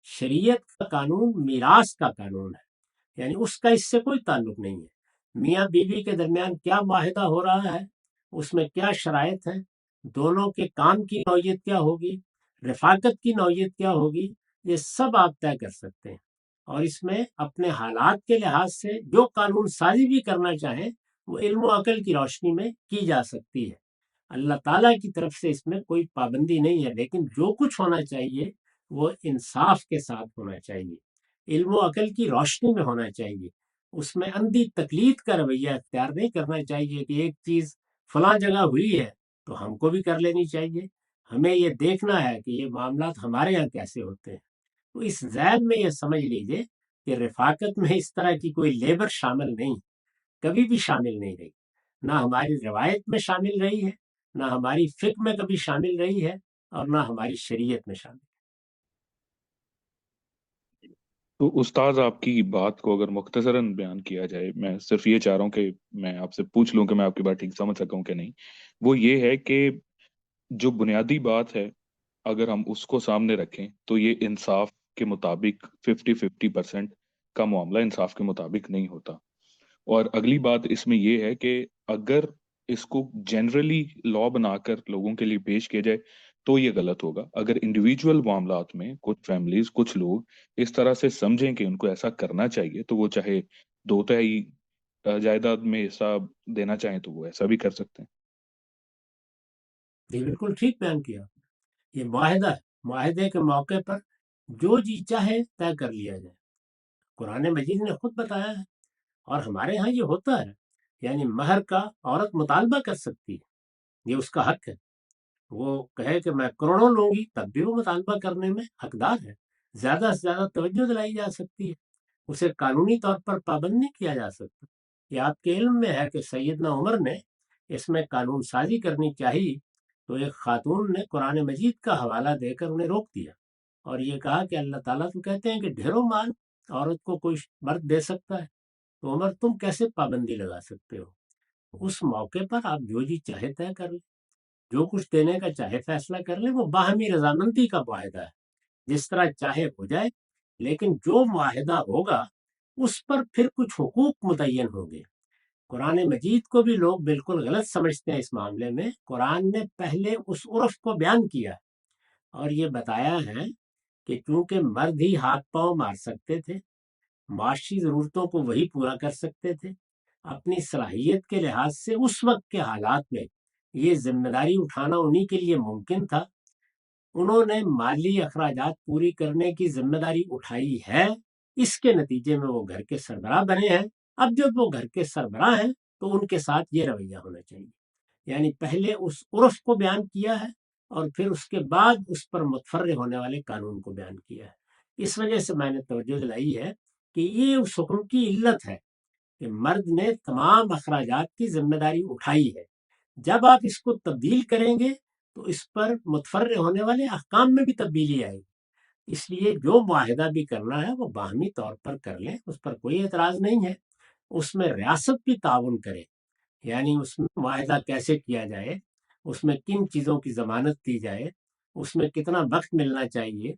شریعت کا قانون میراث کا قانون ہے، یعنی اس کا اس سے کوئی تعلق نہیں ہے۔ میاں بیوی کے درمیان کیا معاہدہ ہو رہا ہے، اس میں کیا شرائط ہیں، دونوں کے کام کی نوعیت کیا ہوگی، رفاقت کی نوعیت کیا ہوگی، یہ سب آپ طے کر سکتے ہیں، اور اس میں اپنے حالات کے لحاظ سے جو قانون سازی بھی کرنا چاہیں وہ علم و عقل کی روشنی میں کی جا سکتی ہے۔ اللہ تعالیٰ کی طرف سے اس میں کوئی پابندی نہیں ہے، لیکن جو کچھ ہونا چاہیے وہ انصاف کے ساتھ ہونا چاہیے، علم و عقل کی روشنی میں ہونا چاہیے۔ اس میں اندھی تقلید کا رویہ اختیار نہیں کرنا چاہیے کہ ایک چیز فلاں جگہ ہوئی ہے تو ہم کو بھی کر لینی چاہیے۔ ہمیں یہ دیکھنا ہے کہ یہ معاملات ہمارے یہاں کیسے ہوتے ہیں۔ تو اس ذیل میں یہ سمجھ لیجئے کہ رفاقت میں اس طرح کی کوئی لیبر شامل نہیں، کبھی بھی شامل نہیں رہی، نہ ہماری روایت میں شامل رہی ہے، نہ ہماری فقہ میں کبھی شامل رہی ہے، اور نہ ہماری شریعت میں شامل۔ تو استاد آپ کی بات کو اگر مختصراً بیان کیا جائے، میں صرف یہ چاہ رہا ہوں کہ میں آپ سے پوچھ لوں کہ میں آپ کی بات ٹھیک سمجھ سکا ہوں کہ نہیں، وہ یہ ہے کہ جو بنیادی بات ہے اگر ہم اس کو سامنے رکھیں تو یہ انصاف کے مطابق 50-50% کا معاملہ انصاف کے مطابق نہیں ہوتا۔ اور اگلی بات اس میں یہ ہے کہ اگر اس کو جنرلی لا بنا کر لوگوں کے لیے پیش کیا جائے تو یہ غلط ہوگا۔ اگر انڈیویجول معاملات میں کچھ فیملیز، کچھ لوگ اس طرح سے سمجھیں کہ ان کو ایسا کرنا چاہیے تو وہ چاہے 2/3 جائیداد میں حصہ دینا چاہیں تو وہ ایسا بھی کر سکتے ہیں۔ یہ بالکل ٹھیک بیان کیا، یہ معاہدہ ہے، معاہدے کے موقع پر جو جی چاہے طے کر لیا جائے۔ قرآن مجید نے خود بتایا ہے، اور ہمارے ہاں یہ ہوتا ہے، یعنی مہر کا عورت مطالبہ کر سکتی ہے، یہ اس کا حق ہے۔ وہ کہے کہ میں کروڑوں لوں گی، تب بھی وہ مطالبہ کرنے میں حقدار ہے۔ زیادہ سے زیادہ توجہ دلائی جا سکتی ہے، اسے قانونی طور پر پابند نہیں کیا جا سکتا۔ یہ آپ کے علم میں ہے کہ سیدنا عمر نے اس میں قانون سازی کرنی چاہی تو ایک خاتون نے قرآن مجید کا حوالہ دے کر انہیں روک دیا، اور یہ کہا کہ اللہ تعالیٰ تو کہتے ہیں کہ ڈھیروں مال عورت کو کوئی مرد دے سکتا ہے، تو عمر تم کیسے پابندی لگا سکتے ہو؟ اس موقع پر آپ جو جی چاہے طے کر لیں، جو کچھ دینے کا چاہے فیصلہ کر لیں، وہ باہمی رضامندی کا معاہدہ ہے، جس طرح چاہے ہو جائے، لیکن جو معاہدہ ہوگا اس پر پھر کچھ حقوق متعین ہوں گے۔ قرآن مجید کو بھی لوگ بالکل غلط سمجھتے ہیں اس معاملے میں۔ قرآن نے پہلے اس عرف کو بیان کیا اور یہ بتایا ہے کہ چونکہ مرد ہی ہاتھ پاؤں مار سکتے تھے، معاشی ضرورتوں کو وہی پورا کر سکتے تھے، اپنی صلاحیت کے لحاظ سے اس وقت کے حالات میں یہ ذمہ داری اٹھانا انہی کے لیے ممکن تھا، انہوں نے مالی اخراجات پوری کرنے کی ذمہ داری اٹھائی ہے، اس کے نتیجے میں وہ گھر کے سربراہ بنے ہیں۔ اب جب وہ گھر کے سربراہ ہیں تو ان کے ساتھ یہ رویہ ہونا چاہیے، یعنی پہلے اس عرف کو بیان کیا ہے اور پھر اس کے بعد اس پر متفرع ہونے والے قانون کو بیان کیا ہے۔ اس وجہ سے میں نے توجہ دلائی ہے کہ یہ اس حکم کی علت ہے کہ مرد نے تمام اخراجات کی ذمہ داری اٹھائی ہے۔ جب آپ اس کو تبدیل کریں گے تو اس پر متفرع ہونے والے احکام میں بھی تبدیلی آئے گی، اس لیے جو معاہدہ بھی کرنا ہے وہ باہمی طور پر کر لیں، اس پر کوئی اعتراض نہیں ہے۔ اس میں ریاست بھی تعاون کرے، یعنی اس میں معاہدہ کیسے کیا جائے، اس میں کن چیزوں کی ضمانت دی جائے، اس میں کتنا وقت ملنا چاہیے۔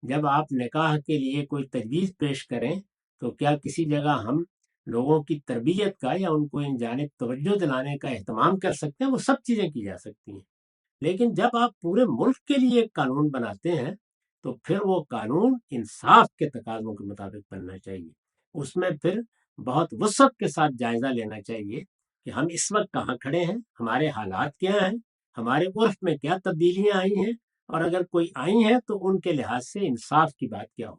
جب آپ نکاح کے لیے کوئی تجویز پیش کریں تو کیا کسی جگہ ہم لوگوں کی تربیت کا یا ان کو ان جانب توجہ دلانے کا اہتمام کر سکتے ہیں؟ وہ سب چیزیں کی جا سکتی ہیں، لیکن جب آپ پورے ملک کے لیے ایک قانون بناتے ہیں تو پھر وہ قانون انصاف کے تقاضوں کے مطابق بننا چاہیے۔ اس میں پھر بہت وسعت کے ساتھ جائزہ لینا چاہیے کہ ہم اس وقت کہاں کھڑے ہیں، ہمارے حالات کیا ہیں، ہمارے عرف میں کیا تبدیلیاں آئی ہیں، اور اگر کوئی آئی ہیں تو ان کے لحاظ سے انصاف کی بات کیا ہو۔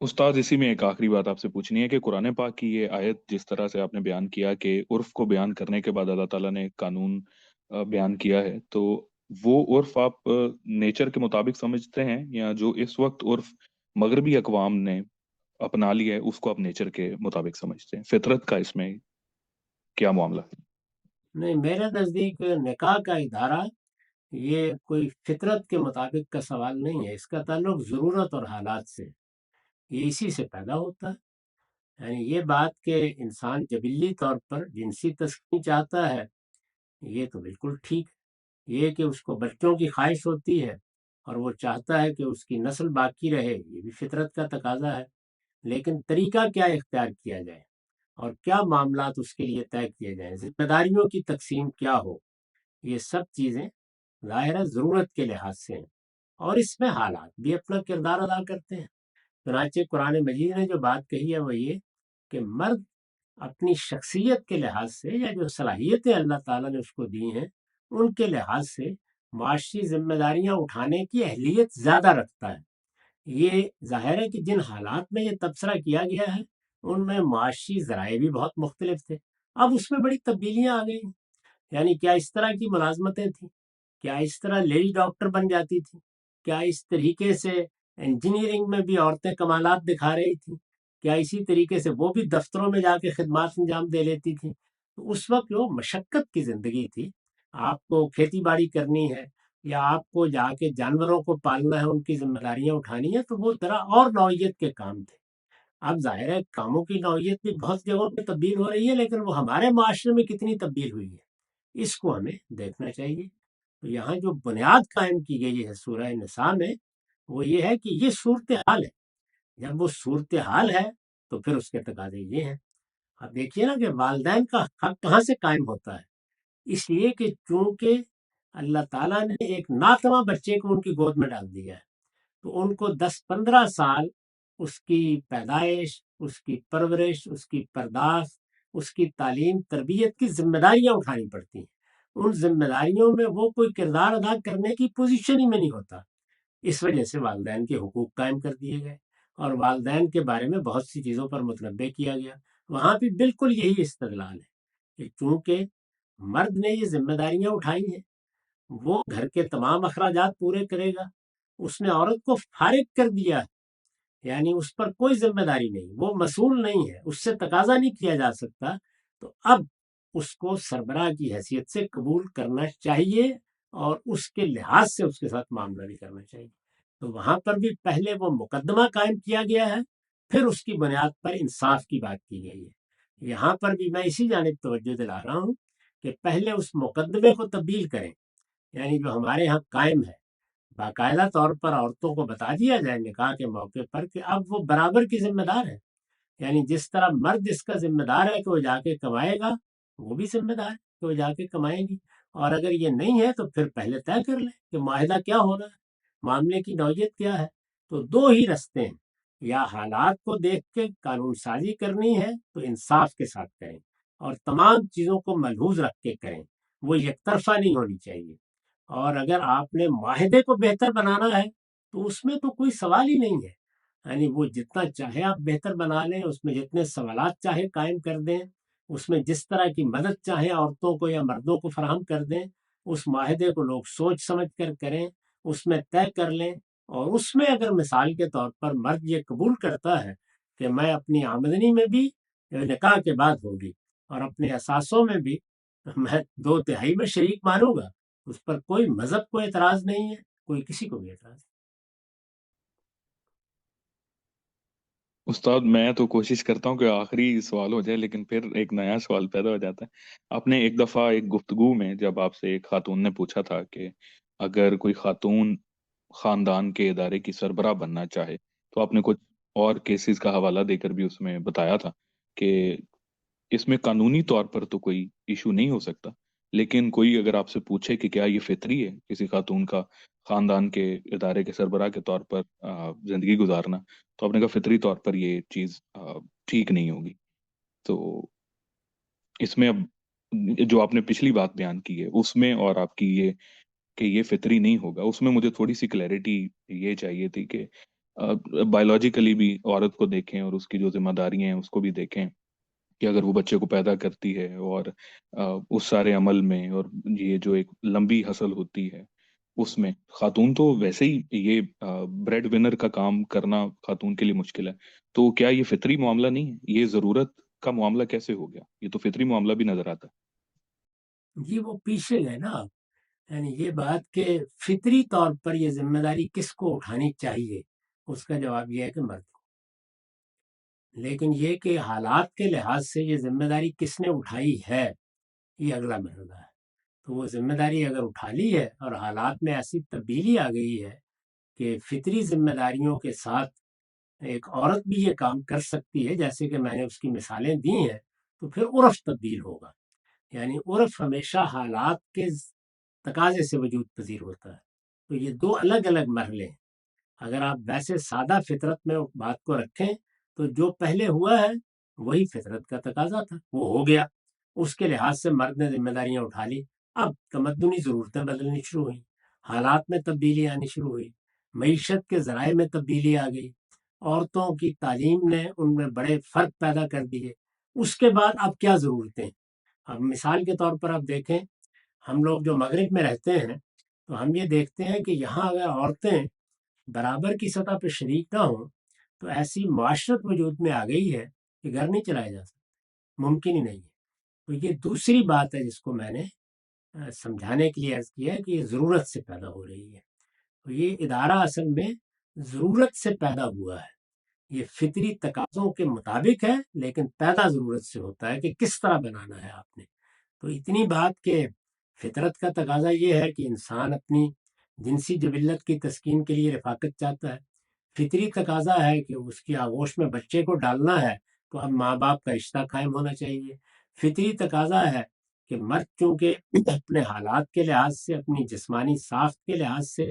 استاد اسی میں ایک آخری بات آپ سے پوچھنی ہے کہ قرآن پاک کی یہ آیت جس طرح سے آپ نے بیان کیا کہ عرف کو بیان کرنے کے بعد اللہ تعالیٰ نے قانون بیان کیا ہے، تو وہ عرف آپ نیچر کے مطابق سمجھتے ہیں یا جو اس وقت عرف مغربی اقوام نے اپنا لیا ہے اس کو آپ نیچر کے مطابق سمجھتے ہیں؟ فطرت کا اس میں کیا معاملہ ہے؟ نہیں، میرے نزدیک نکاح کا ادارہ یہ کوئی فطرت کے مطابق کا سوال نہیں ہے، اس کا تعلق ضرورت اور حالات سے، یہ اسی سے پیدا ہوتا ہے۔ یعنی یہ بات کہ انسان جبلی طور پر جنسی تسکین چاہتا ہے، یہ تو بالکل ٹھیک ہے۔ یہ کہ اس کو بچوں کی خواہش ہوتی ہے اور وہ چاہتا ہے کہ اس کی نسل باقی رہے، یہ بھی فطرت کا تقاضا ہے، لیکن طریقہ کیا اختیار کیا جائے اور کیا معاملات اس کے لیے طے کیے جائیں، ذمہ داریوں کی تقسیم کیا ہو، یہ سب چیزیں ظاہر ہے ضرورت کے لحاظ سے ہیں، اور اس میں حالات بھی اپنا کردار ادا کرتے ہیں۔ چنانچہ قرآن مجید نے جو بات کہی ہے وہ یہ کہ مرد اپنی شخصیت کے لحاظ سے یا جو صلاحیتیں اللہ تعالیٰ نے اس کو دی ہیں ان کے لحاظ سے معاشی ذمہ داریاں اٹھانے کی اہلیت زیادہ رکھتا ہے۔ یہ ظاہر ہے کہ جن حالات میں یہ تبصرہ کیا گیا ہے ان میں معاشی ذرائع بھی بہت مختلف تھے، اب اس میں بڑی تبدیلیاں آ گئی ہیں۔ یعنی کیا اس طرح کی ملازمتیں تھیں کیا اس طرح لیڈی ڈاکٹر بن جاتی تھی؟ کیا اس طریقے سے انجینئرنگ میں بھی عورتیں کمالات دکھا رہی تھیں؟ کیا اسی طریقے سے وہ بھی دفتروں میں جا کے خدمات انجام دے لیتی تھیں؟ تو اس وقت وہ مشقت کی زندگی تھی. آپ کو کھیتی باڑی کرنی ہے یا آپ کو جا کے جانوروں کو پالنا ہے، ان کی ذمہ داریاں اٹھانی ہے، تو وہ ذرا اور نوعیت کے کام تھے. اب ظاہر ہے کاموں کی نوعیت بھی بہت جگہوں پہ تبدیل ہو رہی ہے، لیکن وہ ہمارے معاشرے میں کتنی تبدیل ہوئی ہے اس کو ہمیں دیکھنا چاہیے. تو یہاں جو بنیاد قائم کی گئی ہے سورہ نساء میں، وہ یہ ہے کہ یہ صورتحال ہے. جب وہ صورتحال ہے تو پھر اس کے تقاضے یہ ہیں. اب دیکھیے نا کہ والدین کا حق کہاں سے قائم ہوتا ہے. اس لیے کہ چونکہ اللہ تعالیٰ نے ایک ناتواں بچے کو ان کی گود میں ڈال دیا ہے، تو ان کو 10-15 سال اس کی پیدائش، اس کی پرورش، اس کی پرداخت، اس کی تعلیم تربیت کی ذمہ داریاں اٹھانی پڑتی ہیں. ان ذمہ داریوں میں وہ کوئی کردار ادا کرنے کی پوزیشن ہی میں نہیں ہوتا. اس وجہ سے والدین کے حقوق قائم کر دیے گئے اور والدین کے بارے میں بہت سی چیزوں پر متنبع کیا گیا. وہاں بھی بالکل یہی استدلال ہے کہ چونکہ مرد نے یہ ذمہ داریاں اٹھائی ہیں، وہ گھر کے تمام اخراجات پورے کرے گا. اس نے عورت کو فارغ کر دیا ہے، یعنی اس پر کوئی ذمہ داری نہیں، وہ مسئول نہیں ہے، اس سے تقاضا نہیں کیا جا سکتا. تو اب اس کو سربراہ کی حیثیت سے قبول کرنا چاہیے اور اس کے لحاظ سے اس کے ساتھ معاملہ بھی کرنا چاہیے. تو وہاں پر بھی پہلے وہ مقدمہ قائم کیا گیا ہے، پھر اس کی بنیاد پر انصاف کی بات کی گئی ہے. یہاں پر بھی میں اسی جانب توجہ دلا رہا ہوں کہ پہلے اس مقدمے کو تبدیل کریں، یعنی جو ہمارے ہاں قائم ہے باقاعدہ طور پر عورتوں کو بتا دیا جائے نکاح کے موقع پر کہ اب وہ برابر کی ذمہ دار ہے. یعنی جس طرح مرد اس کا ذمہ دار ہے کہ وہ جا کے کمائے گا، وہ بھی ذمہ دار ہے کہ وہ جا کے کمائے گی. اور اگر یہ نہیں ہے تو پھر پہلے طے کر لیں کہ معاہدہ کیا ہو رہا ہے، معاملے کی نوعیت کیا ہے. تو دو ہی رستے ہیں، یا حالات کو دیکھ کے قانون سازی کرنی ہے تو انصاف کے ساتھ کریں اور تمام چیزوں کو ملحوظ رکھ کے کریں، وہ یک طرفہ نہیں ہونی چاہیے. اور اگر آپ نے معاہدے کو بہتر بنانا ہے تو اس میں تو کوئی سوال ہی نہیں ہے. یعنی وہ جتنا چاہے آپ بہتر بنا لیں، اس میں جتنے سوالات چاہے قائم کر دیں، اس میں جس طرح کی مدد چاہے عورتوں کو یا مردوں کو فراہم کر دیں، اس معاہدے کو لوگ سوچ سمجھ کر کریں، اس میں طے کر لیں. اور اس میں اگر مثال کے طور پر مرد یہ قبول کرتا ہے کہ میں اپنی آمدنی میں بھی نکاح کے بعد ہوگی اور اپنے اثاثوں میں بھی میں 2/3 میں شریک مانوں گا، اس پر کوئی مذہب کو اعتراض نہیں ہے، کوئی کسی کو بھی اعتراض نہیں. استاد میں تو کوشش کرتا ہوں کہ آخری سوال ہو جائے، لیکن پھر ایک نیا سوال پیدا ہو جاتا ہے. آپ نے ایک دفعہ ایک گفتگو میں جب آپ سے ایک خاتون نے پوچھا تھا کہ اگر کوئی خاتون خاندان کے ادارے کی سربراہ بننا چاہے، تو آپ نے کچھ اور کیسز کا حوالہ دے کر بھی اس میں بتایا تھا کہ اس میں قانونی طور پر تو کوئی ایشو نہیں ہو سکتا، لیکن کوئی اگر آپ سے پوچھے کہ کیا یہ فطری ہے کسی خاتون کا خاندان کے ادارے کے سربراہ کے طور پر زندگی گزارنا، تو آپ نے کہا فطری طور پر یہ چیز ٹھیک نہیں ہوگی. تو اس میں اب جو آپ نے پچھلی بات بیان کی ہے اس میں اور آپ کی یہ کہ یہ فطری نہیں ہوگا، اس میں مجھے تھوڑی سی کلیئرٹی یہ چاہیے تھی کہ بایولوجیکلی بھی عورت کو دیکھیں اور اس کی جو ذمہ داریاں ہیں اس کو بھی دیکھیں کہ اگر وہ بچے کو پیدا کرتی ہے اور اس سارے عمل میں اور یہ جو ایک لمبی حسل ہوتی ہے اس میں خاتون تو ویسے ہی یہ بریڈ ونر کا کام کرنا خاتون کے لیے مشکل ہے، تو کیا یہ فطری معاملہ نہیں ہے؟ یہ ضرورت کا معاملہ کیسے ہو گیا؟ یہ تو فطری معاملہ بھی نظر آتا جی وہ پیچھے گئے نا. یعنی یہ بات کہ فطری طور پر یہ ذمہ داری کس کو اٹھانی چاہیے، اس کا جواب یہ ہے کہ مرد کو. لیکن یہ کہ حالات کے لحاظ سے یہ ذمہ داری کس نے اٹھائی ہے، یہ اگلا مرحلہ ہے. تو وہ ذمہ داری اگر اٹھا لی ہے اور حالات میں ایسی تبدیلی آ گئی ہے کہ فطری ذمہ داریوں کے ساتھ ایک عورت بھی یہ کام کر سکتی ہے، جیسے کہ میں نے اس کی مثالیں دی ہیں، تو پھر عرف تبدیل ہوگا. یعنی عرف ہمیشہ حالات کے تقاضے سے وجود پذیر ہوتا ہے. تو یہ دو الگ الگ مرحلے ہیں. اگر آپ ویسے سادہ فطرت میں بات کو رکھیں تو جو پہلے ہوا ہے وہی فطرت کا تقاضا تھا، وہ ہو گیا. اس کے لحاظ سے مرد نے ذمہ داریاں اٹھا لی. اب تمدنی ضرورتیں بدلنی شروع ہوئیں، حالات میں تبدیلی آنی شروع ہوئی، معیشت کے ذرائع میں تبدیلی آ گئی، عورتوں کی تعلیم نے ان میں بڑے فرق پیدا کر دیے. اس کے بعد اب کیا ضرورتیں؟ اب مثال کے طور پر آپ دیکھیں، ہم لوگ جو مغرب میں رہتے ہیں تو ہم یہ دیکھتے ہیں کہ یہاں اگر عورتیں برابر کی سطح پہ شریک نہ ہوں تو ایسی معاشرت وجود میں آ گئی ہے کہ گھر نہیں چلایا جا سکتا، ممکن ہی نہیں ہے۔ تو یہ دوسری بات ہے جس کو میں نے سمجھانے کے لیے عرض کیا ہے کہ یہ ضرورت سے پیدا ہو رہی ہے۔ تو یہ ادارہ اصل میں ضرورت سے پیدا ہوا ہے، یہ فطری تقاضوں کے مطابق ہے، لیکن پیدا ضرورت سے ہوتا ہے کہ کس طرح بنانا ہے آپ نے۔ تو اتنی بات کہ فطرت کا تقاضا یہ ہے کہ انسان اپنی جنسی جبلت کی تسکین کے لیے رفاقت چاہتا ہے، فطری تقاضا ہے کہ اس کی آغوش میں بچے کو ڈالنا ہے تو اب ماں باپ کا رشتہ قائم ہونا چاہیے۔ فطری تقاضا ہے کہ مرد چونکہ اپنے حالات کے لحاظ سے، اپنی جسمانی ساخت کے لحاظ سے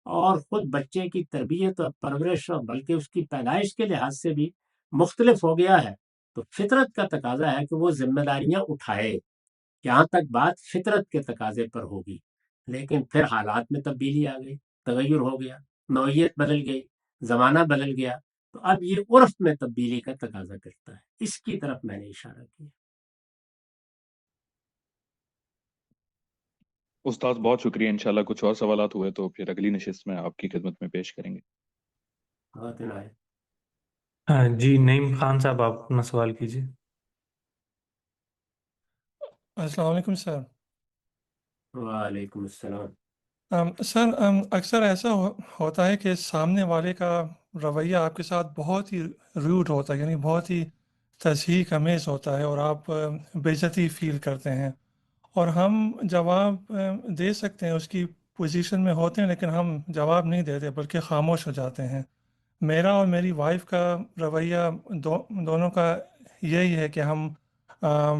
اور خود بچے کی تربیت اور پرورش اور بلکہ اس کی پیدائش کے لحاظ سے بھی مختلف ہو گیا ہے، تو فطرت کا تقاضا ہے کہ وہ ذمہ داریاں اٹھائے۔ یہاں تک بات فطرت کے تقاضے پر ہوگی، لیکن پھر حالات میں تبدیلی آ گئی، تغیر ہو گیا، نوعیت بدل گئی، زمانہ بدل گیا، تو اب یہ عرف میں تبدیلی کا تقاضا کرتا ہے۔ اس کی طرف میں نے اشارہ کیا۔ استاد بہت شکریہ، انشاءاللہ کچھ اور سوالات ہوئے تو پھر اگلی نشست میں آپ کی خدمت میں پیش کریں گے۔ بہت عنایت۔ جی نعیم خان صاحب آپ اپنا سوال کیجیے۔ السلام علیکم سر۔ وعلیکم السلام۔ سر اکثر ایسا ہوتا ہے کہ سامنے والے کا رویہ آپ کے ساتھ بہت ہی روڈ ہوتا ہے، یعنی بہت ہی تضحیک امیز ہوتا ہے اور آپ بے عزتی فیل کرتے ہیں، اور ہم جواب دے سکتے ہیں، اس کی پوزیشن میں ہوتے ہیں، لیکن ہم جواب نہیں دیتے بلکہ خاموش ہو جاتے ہیں۔ میرا اور میری وائف کا رویہ دونوں کا یہی ہے کہ ہم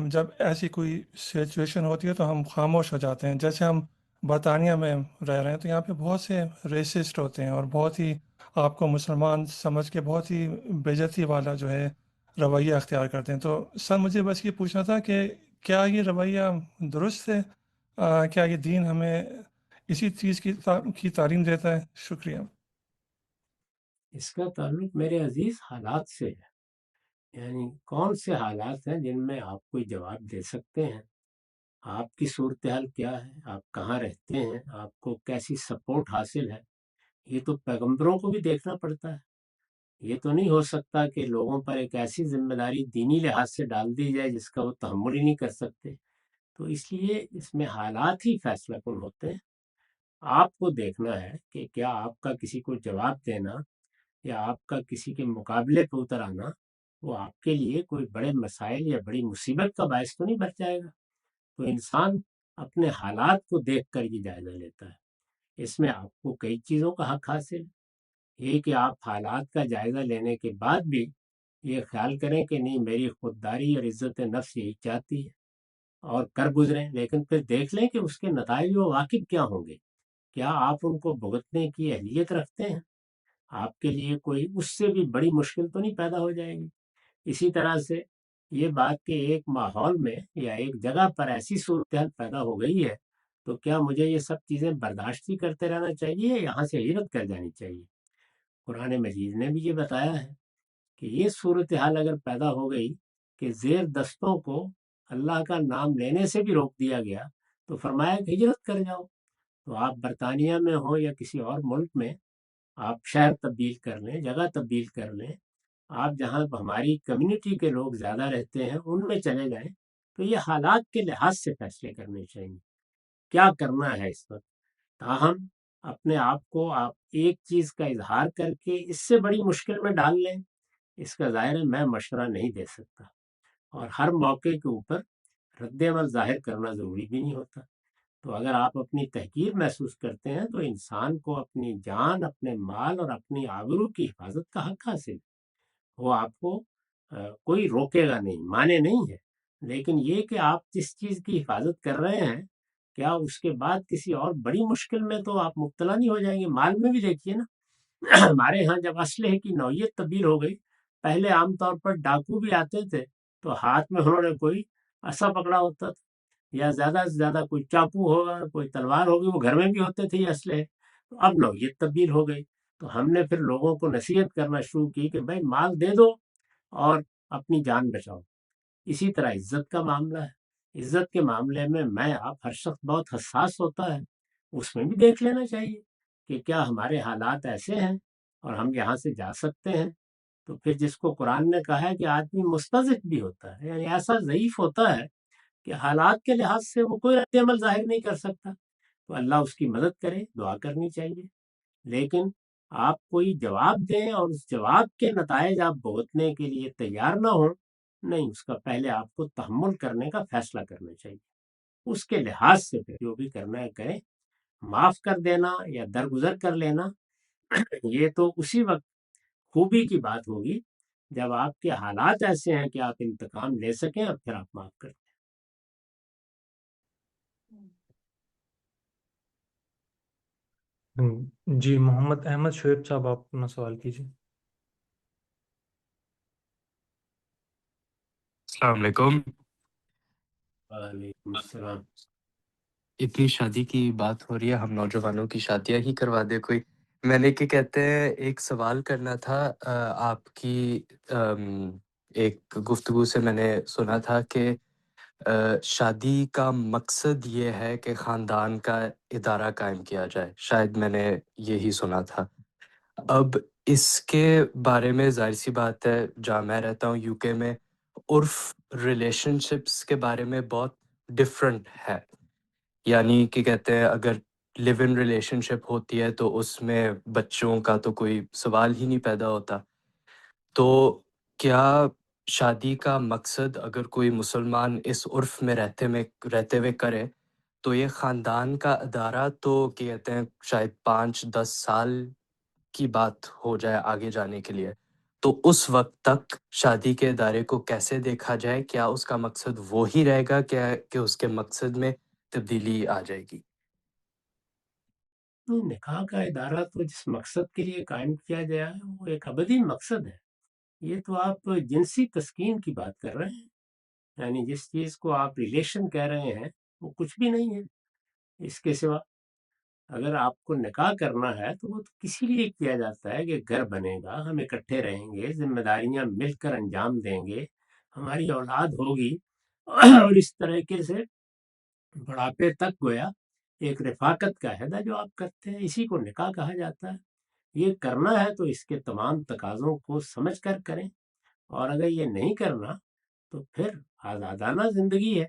جب ایسی کوئی سچویشن ہوتی ہے تو ہم خاموش ہو جاتے ہیں۔ جیسے ہم برطانیہ میں رہ رہے ہیں تو یہاں پہ بہت سے ریسسٹ ہوتے ہیں اور بہت ہی آپ کو مسلمان سمجھ کے بہت ہی بے عزتی والا جو ہے رویہ اختیار کرتے ہیں۔ تو سر مجھے بس یہ پوچھنا تھا کہ کیا یہ رویہ درست ہے؟ کیا یہ دین ہمیں اسی چیز کی تعلیم دیتا ہے؟ شکریہ۔ اس کا تعلق میرے عزیز حالات سے ہے، یعنی کون سے حالات ہیں جن میں آپ کوئی جواب دے سکتے ہیں، آپ کی صورتحال کیا ہے، آپ کہاں رہتے ہیں، آپ کو کیسی سپورٹ حاصل ہے۔ یہ تو پیغمبروں کو بھی دیکھنا پڑتا ہے۔ یہ تو نہیں ہو سکتا کہ لوگوں پر ایک ایسی ذمہ داری دینی لحاظ سے ڈال دی جائے جس کا وہ تحمل ہی نہیں کر سکتے۔ تو اس لیے اس میں حالات ہی فیصلہ کن ہوتے ہیں۔ آپ کو دیکھنا ہے کہ کیا آپ کا کسی کو جواب دینا یا آپ کا کسی کے مقابلے پہ اتر آنا وہ آپ کے لیے کوئی بڑے مسائل یا بڑی مصیبت کا باعث تو نہیں بن جائے گا۔ تو انسان اپنے حالات کو دیکھ کر یہ جائزہ لیتا ہے۔ اس میں آپ کو کئی چیزوں کا حق حاصل ہے، یہ کہ آپ حالات کا جائزہ لینے کے بعد بھی یہ خیال کریں کہ نہیں میری خودداری اور عزت نفس یہی چاہتی ہے اور کر گزریں، لیکن پھر دیکھ لیں کہ اس کے نتائج و عواقب کیا ہوں گے۔ کیا آپ ان کو بھگتنے کی اہلیت رکھتے ہیں؟ آپ کے لیے کوئی اس سے بھی بڑی مشکل تو نہیں پیدا ہو جائے گی؟ اسی طرح سے یہ بات کہ ایک ماحول میں یا ایک جگہ پر ایسی صورتحال پیدا ہو گئی ہے تو کیا مجھے یہ سب چیزیں برداشت ہی کرتے رہنا چاہیے، یہاں سے ہجرت کر جانی چاہیے؟ قرآن مجید نے بھی یہ بتایا ہے کہ یہ صورتحال اگر پیدا ہو گئی کہ زیر دستوں کو اللہ کا نام لینے سے بھی روک دیا گیا تو فرمایا کہ ہجرت کر جاؤ۔ تو آپ برطانیہ میں ہوں یا کسی اور ملک میں، آپ شہر تبدیل کر لیں، جگہ تبدیل کر لیں، آپ جہاں ہماری کمیونٹی کے لوگ زیادہ رہتے ہیں ان میں چلے جائیں، تو یہ حالات کے لحاظ سے فیصلے کرنے چاہیے کیا کرنا ہے اس وقت۔ تاہم اپنے آپ کو آپ ایک چیز کا اظہار کر کے اس سے بڑی مشکل میں ڈال لیں، اس کا ظاہر ہے میں مشورہ نہیں دے سکتا، اور ہر موقع کے اوپر رد عمل ظاہر کرنا ضروری بھی نہیں ہوتا۔ تو اگر آپ اپنی تحقیر محسوس کرتے ہیں تو انسان کو اپنی جان، اپنے مال اور اپنی آبرو کی حفاظت کا حق حاصل ہے۔ وہ آپ کو کوئی روکے گا نہیں، مانے نہیں ہے، لیکن یہ کہ آپ جس چیز کی حفاظت کر رہے ہیں کیا اس کے بعد کسی اور بڑی مشکل میں تو آپ مبتلا نہیں ہو جائیں گے؟ مال میں بھی دیکھیے نا، ہمارے ہاں جب اسلحے کی نوعیت تبدیل ہو گئی، پہلے عام طور پر ڈاکو بھی آتے تھے تو ہاتھ میں انہوں نے کوئی عصا پکڑا ہوتا تھا، یا زیادہ سے زیادہ کوئی چاقو ہوگا، کوئی تلوار ہوگی، وہ گھر میں بھی ہوتے تھے یہ اسلحے۔ تو اب نوعیت تبدیل ہو گئی تو ہم نے پھر لوگوں کو نصیحت کرنا شروع کی کہ بھائی مال دے دو اور اپنی جان بچاؤ۔ اسی طرح عزت کا معاملہ ہے، عزت کے معاملے میں آپ ہر شخص بہت حساس ہوتا ہے، اس میں بھی دیکھ لینا چاہیے کہ کیا ہمارے حالات ایسے ہیں اور ہم یہاں سے جا سکتے ہیں. تو پھر جس کو قرآن نے کہا ہے کہ آدمی مستضعف بھی ہوتا ہے، یعنی ایسا ضعیف ہوتا ہے کہ حالات کے لحاظ سے وہ کوئی رد عمل ظاہر نہیں کر سکتا، تو اللہ اس کی مدد کرے، دعا کرنی چاہیے. لیکن آپ کوئی جواب دیں اور اس جواب کے نتائج آپ بھگتنے کے لیے تیار نہ ہوں، نہیں، اس کا پہلے آپ کو تحمل کرنے کا فیصلہ کرنا چاہیے. اس کے لحاظ سے پھر جو بھی کرنا ہے کریں. معاف کر دینا یا درگزر کر لینا یہ تو اسی وقت خوبی کی بات ہوگی جب آپ کے حالات ایسے ہیں کہ آپ انتقام لے سکیں اور پھر آپ معاف کر دیں. جی محمد احمد شعیب صاحب آپ اپنا سوال کیجیے. السلام علیکم. وعلیکم السلام. اتنی شادی کی بات ہو رہی ہے، ہم نوجوانوں کی شادیاں ہی کروا دے کوئی. میں نے کیا کہتے ہیں ایک سوال کرنا تھا. آپ کی ایک گفتگو سے میں نے سنا تھا کہ شادی کا مقصد یہ ہے کہ خاندان کا ادارہ قائم کیا جائے، شاید میں نے یہی سنا تھا. اب اس کے بارے میں ظاہر سی بات ہے، جہاں میں رہتا ہوں یو کے میں، عرف ریلیشن شپس کے بارے میں بہت ڈفرینٹ ہے. یعنی کہ کہتے ہیں اگر لیو ان ریلیشن شپ ہوتی ہے تو اس میں بچوں کا تو کوئی سوال ہی نہیں پیدا ہوتا. تو کیا شادی کا مقصد اگر کوئی مسلمان اس عرف میں رہتے ہوئے کرے تو یہ خاندان کا ادارہ تو کہتے ہیں شاید 5-10 سال کی بات ہو جائے آگے جانے کے لیے، تو اس وقت تک شادی کے ادارے کو کیسے دیکھا جائے؟ کیا اس کا مقصد وہی رہے گا کہ اس کے مقصد میں تبدیلی آ جائے گی؟ نکاح کا ادارہ تو جس مقصد کے لیے قائم کیا گیا ہے وہ ایک ابدی مقصد ہے. یہ تو آپ جنسی تسکین کی بات کر رہے ہیں، یعنی جس چیز کو آپ ریلیشن کہہ رہے ہیں وہ کچھ بھی نہیں ہے اس کے سوا. اگر آپ کو نکاح کرنا ہے تو وہ تو کسی لیے کیا جاتا ہے کہ گھر بنے گا، ہم اکٹھے رہیں گے، ذمہ داریاں مل کر انجام دیں گے، ہماری اولاد ہوگی، اور اس طریقے سے بڑھاپے تک گویا ایک رفاقت کا عہدہ جو آپ کرتے ہیں، اسی کو نکاح کہا جاتا ہے. یہ کرنا ہے تو اس کے تمام تقاضوں کو سمجھ کر کریں، اور اگر یہ نہیں کرنا تو پھر آزادانہ زندگی ہے.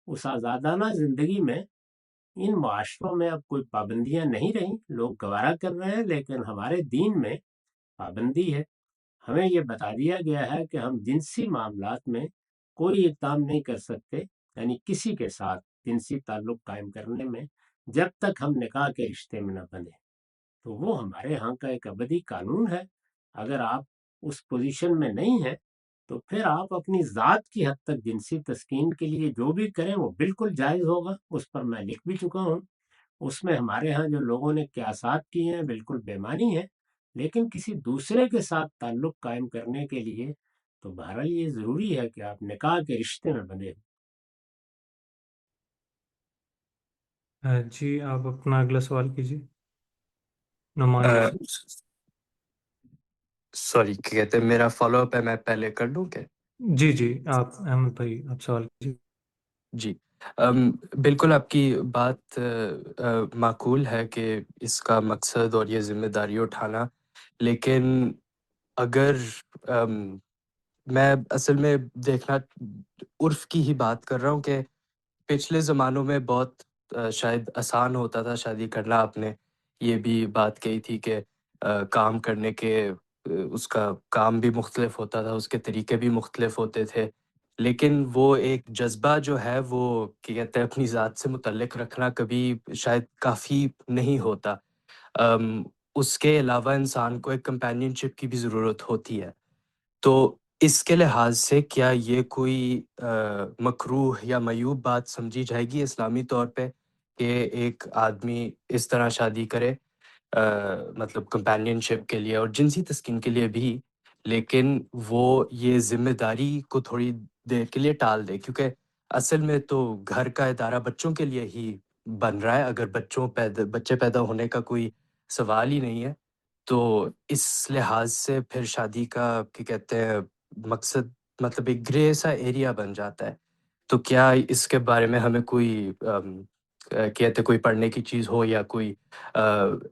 اس آزادانہ زندگی میں ان معاشروں میں اب کوئی پابندیاں نہیں رہیں، لوگ گوارا کر رہے ہیں، لیکن ہمارے دین میں پابندی ہے. ہمیں یہ بتا دیا گیا ہے کہ ہم جنسی معاملات میں کوئی اقدام نہیں کر سکتے، یعنی کسی کے ساتھ جنسی تعلق قائم کرنے میں، جب تک ہم نکاح کے رشتے میں نہ بندھیں. تو وہ ہمارے ہاں کا ایک ابدی قانون ہے. اگر آپ اس پوزیشن میں نہیں ہیں تو پھر آپ اپنی ذات کی حد تک جنسی تسکین کے لیے جو بھی کریں وہ بالکل جائز ہوگا. اس پر میں لکھ بھی چکا ہوں. اس میں ہمارے ہاں جو لوگوں نے قیاسات کیے ہیں بالکل بےمانی ہے، لیکن کسی دوسرے کے ساتھ تعلق قائم کرنے کے لیے تو بہرحال یہ ضروری ہے کہ آپ نکاح کے رشتے میں بندھے. جی آپ اپنا اگلا سوال کیجیے. نعمان یوسف. سوری، کہتے ہیں میرا فالو اپ ہے، میں پہلے کر دوں کہ؟ جی آپ احمد بھائی آپ سوال کیجیے. جی بالکل آپ کی بات معقول ہے کہ اس کا مقصد اور یہ ذمہ داری اٹھانا، لیکن اگر میں اصل میں دیکھنا عرف کی ہی بات کر رہا ہوں کہ پچھلے زمانوں میں بہت شاید آسان ہوتا تھا شادی کرنا. آپ نے یہ بھی بات کہی تھی کہ کام کرنے کے اس کا کام بھی مختلف ہوتا تھا، اس کے طریقے بھی مختلف ہوتے تھے، لیکن وہ ایک جذبہ جو ہے وہ کیا کہتے ہیں اپنی ذات سے متعلق رکھنا کبھی شاید کافی نہیں ہوتا. اس کے علاوہ انسان کو ایک کمپینین شپ کی بھی ضرورت ہوتی ہے. تو اس کے لحاظ سے کیا یہ کوئی مکروہ یا معیوب بات سمجھی جائے گی اسلامی طور پہ کہ ایک آدمی اس طرح شادی کرے، مطلب کمپینین شپ کے لیے اور جنسی تسکین کے لیے بھی، لیکن وہ یہ ذمہ داری کو تھوڑی دیر کے لیے ٹال دے؟ کیونکہ اصل میں تو گھر کا ادارہ بچوں کے لیے ہی بن رہا ہے. اگر بچے پیدا ہونے کا کوئی سوال ہی نہیں ہے تو اس لحاظ سے پھر شادی کا کیا کہتے ہیں مقصد مطلب ایک گرے سا ایریا بن جاتا ہے. تو کیا اس کے بارے میں ہمیں کوئی کہتے کوئی پڑھنے کی چیز ہو یا کوئی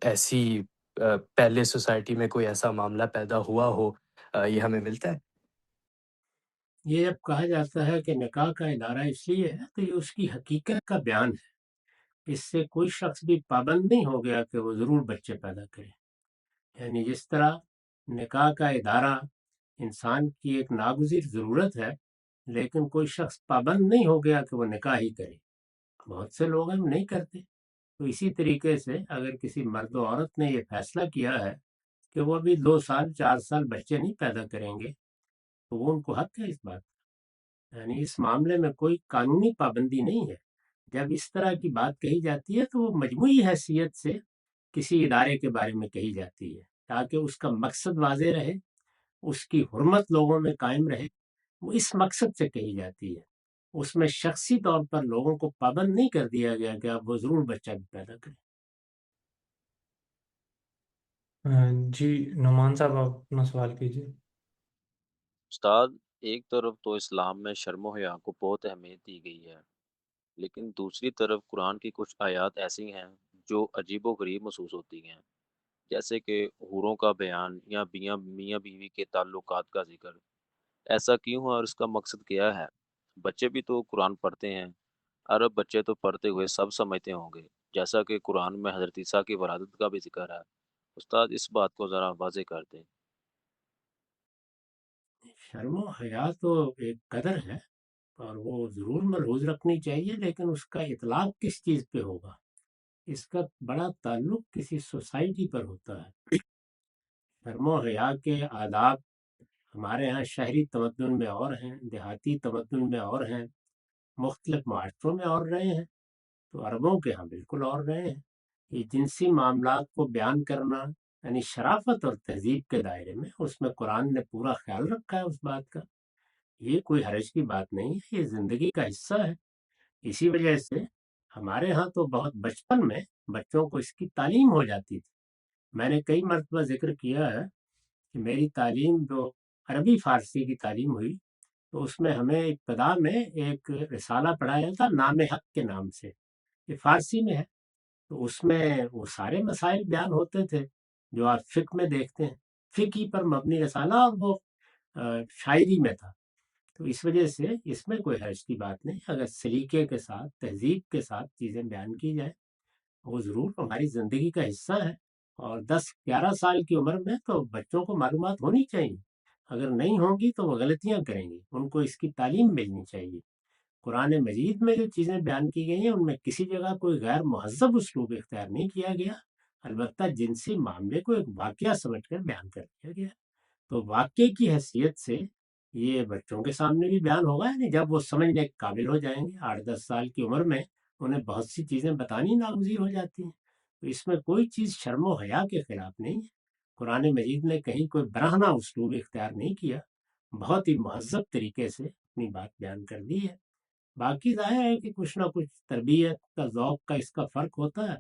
ایسی پہلے سوسائٹی میں کوئی ایسا معاملہ پیدا ہوا ہو، یہ ہمیں ملتا ہے؟ یہ جب کہا جاتا ہے کہ نکاح کا ادارہ اس لیے ہے تو یہ اس کی حقیقت کا بیان ہے۔ اس سے کوئی شخص بھی پابند نہیں ہو گیا کہ وہ ضرور بچے پیدا کرے۔ یعنی جس طرح نکاح کا ادارہ انسان کی ایک ناگزیر ضرورت ہے، لیکن کوئی شخص پابند نہیں ہو گیا کہ وہ نکاح ہی کرے۔ بہت سے لوگ ہم نہیں کرتے۔ تو اسی طریقے سے اگر کسی مرد و عورت نے یہ فیصلہ کیا ہے کہ وہ ابھی 2 سال 4 سال بچے نہیں پیدا کریں گے، تو وہ ان کو حق ہے اس بات کا۔ یعنی اس معاملے میں کوئی قانونی پابندی نہیں ہے۔ جب اس طرح کی بات کہی جاتی ہے تو وہ مجموعی حیثیت سے کسی ادارے کے بارے میں کہی جاتی ہے، تاکہ اس کا مقصد واضح رہے، اس کی حرمت لوگوں میں قائم رہے۔ وہ اس مقصد سے کہی جاتی ہے۔ اس میں شخصی طور پر لوگوں کو پابند نہیں کر دیا گیا کہ آپ وہ ضرور بچہ بھی پیدا کریں۔ جی نعمان صاحب آپ اپنا سوال کیجیے۔ استاد، ایک طرف تو اسلام میں شرم و حیا کو بہت اہمیت دی گئی ہے، لیکن دوسری طرف قرآن کی کچھ آیات ایسی ہیں جو عجیب و غریب محسوس ہوتی ہیں، جیسے کہ حوروں کا بیان یا میاں بیوی کے تعلقات کا ذکر۔ ایسا کیوں ہے اور اس کا مقصد کیا ہے؟ بچے بھی تو قرآن پڑھتے ہیں، عرب بچے تو پڑھتے ہوئے سب سمجھتے ہوں گے، جیسا کہ قرآن میں حضرت عیسیٰ کی ولادت کا بھی ذکر ہے۔ استاد اس بات کو ذرا واضح کر دیں۔ شرم و حیا تو ایک قدر ہے اور وہ ضرور ملحوظ رکھنی چاہیے، لیکن اس کا اطلاق کس چیز پہ ہوگا؟ اس کا بڑا تعلق کسی سوسائٹی پر ہوتا ہے۔ شرم و حیا کے آداب ہمارے ہاں شہری تمدن میں اور ہیں، دیہاتی تمدن میں اور ہیں، مختلف معاشروں میں اور رہے ہیں، تو عربوں کے ہاں بالکل اور رہے ہیں۔ یہ جنسی معاملات کو بیان کرنا یعنی شرافت اور تہذیب کے دائرے میں، اس میں قرآن نے پورا خیال رکھا ہے اس بات کا۔ یہ کوئی حرج کی بات نہیں ہے، یہ زندگی کا حصہ ہے۔ اسی وجہ سے ہمارے ہاں تو بہت بچپن میں بچوں کو اس کی تعلیم ہو جاتی تھی۔ میں نے کئی مرتبہ ذکر کیا ہے کہ میری تعلیم جو عربی فارسی کی تعلیم ہوئی، تو اس میں ہمیں ابتدا میں ایک رسالہ پڑھایا تھا نام حق کے نام سے، یہ فارسی میں ہے۔ تو اس میں وہ سارے مسائل بیان ہوتے تھے جو آپ فقہ میں دیکھتے ہیں، فقہی پر مبنی رسالہ، اور وہ شاعری میں تھا۔ تو اس وجہ سے اس میں کوئی حرج کی بات نہیں، اگر سلیقے کے ساتھ تہذیب کے ساتھ چیزیں بیان کی جائیں، وہ ضرور ہماری زندگی کا حصہ ہے۔ اور 10-11 سال کی عمر میں تو بچوں کو معلومات ہونی چاہیے، اگر نہیں ہوں گی تو وہ غلطیاں کریں گی، ان کو اس کی تعلیم ملنی چاہیے۔ قرآن مجید میں جو چیزیں بیان کی گئی ہیں ان میں کسی جگہ کوئی غیر مہذب اسلوب اختیار نہیں کیا گیا، البتہ جنسی معاملے کو ایک واقعہ سمجھ کر بیان کر دیا گیا۔ تو واقعے کی حیثیت سے یہ بچوں کے سامنے بھی بیان ہوگا، یعنی جب وہ سمجھنے کے قابل ہو جائیں گے۔ 8-10 سال کی عمر میں انہیں بہت سی چیزیں بتانی ناگزیر ہو جاتی ہیں، تو اس میں کوئی چیز شرم و حیا کے خلاف نہیں ہے۔ قرآن مجید نے کہیں کوئی برہنہ اسلوب اختیار نہیں کیا، بہت ہی مہذب طریقے سے اپنی بات بیان کر دی ہے۔ باقی ظاہر ہے کہ کچھ نہ کچھ تربیت کا، ذوق کا اس کا فرق ہوتا ہے۔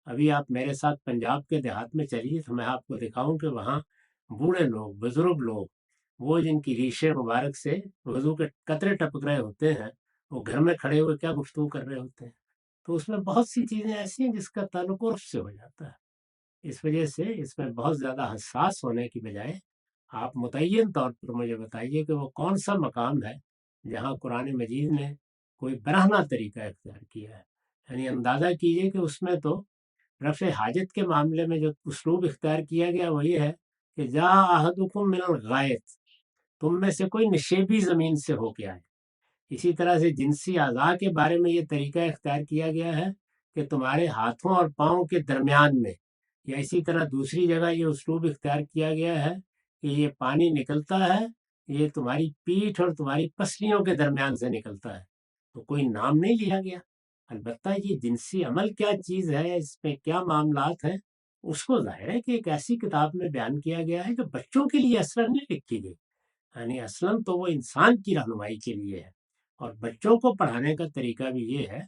ابھی آپ میرے ساتھ پنجاب کے دیہات میں چلیے تو میں آپ کو دکھاؤں کہ وہاں بوڑھے لوگ، بزرگ لوگ، وہ جن کی ریشے مبارک سے وضو کے قطرے ٹپک رہے ہوتے ہیں، وہ گھر میں کھڑے ہوئے کیا گفتگو کر رہے ہوتے ہیں۔ تو اس میں بہت سی چیزیں ایسی ہیں جس کا تعلق عرف سے ہو جاتا ہے۔ اس وجہ سے اس میں بہت زیادہ حساس ہونے کی بجائے آپ متعین طور پر مجھے بتائیے کہ وہ کون سا مقام ہے جہاں قرآن مجید نے کوئی برہنہ طریقہ اختیار کیا ہے۔ یعنی اندازہ کیجئے کہ اس میں تو رفع حاجت کے معاملے میں جو اسلوب اختیار کیا گیا وہ یہ ہے کہ جا احدکم من الغائط، تم میں سے کوئی نشیبی زمین سے ہو کے آئے۔ اسی طرح سے جنسی اعضاء کے بارے میں یہ طریقہ اختیار کیا گیا ہے کہ تمہارے ہاتھوں اور پاؤں کے درمیان میں، یا اسی طرح دوسری جگہ یہ اسلوب اختیار کیا گیا ہے کہ یہ پانی نکلتا ہے، یہ تمہاری پیٹھ اور تمہاری پسلیوں کے درمیان سے نکلتا ہے۔ تو کوئی نام نہیں لیا گیا، البتہ یہ جنسی عمل کیا چیز ہے، اس میں کیا معاملات ہیں، اس کو ظاہر ہے کہ ایک ایسی کتاب میں بیان کیا گیا ہے کہ بچوں کے لیے اصلاً نہیں لکھی گئی، یعنی اصلاً تو وہ انسان کی رہنمائی کے لیے ہے۔ اور بچوں کو پڑھانے کا طریقہ بھی یہ ہے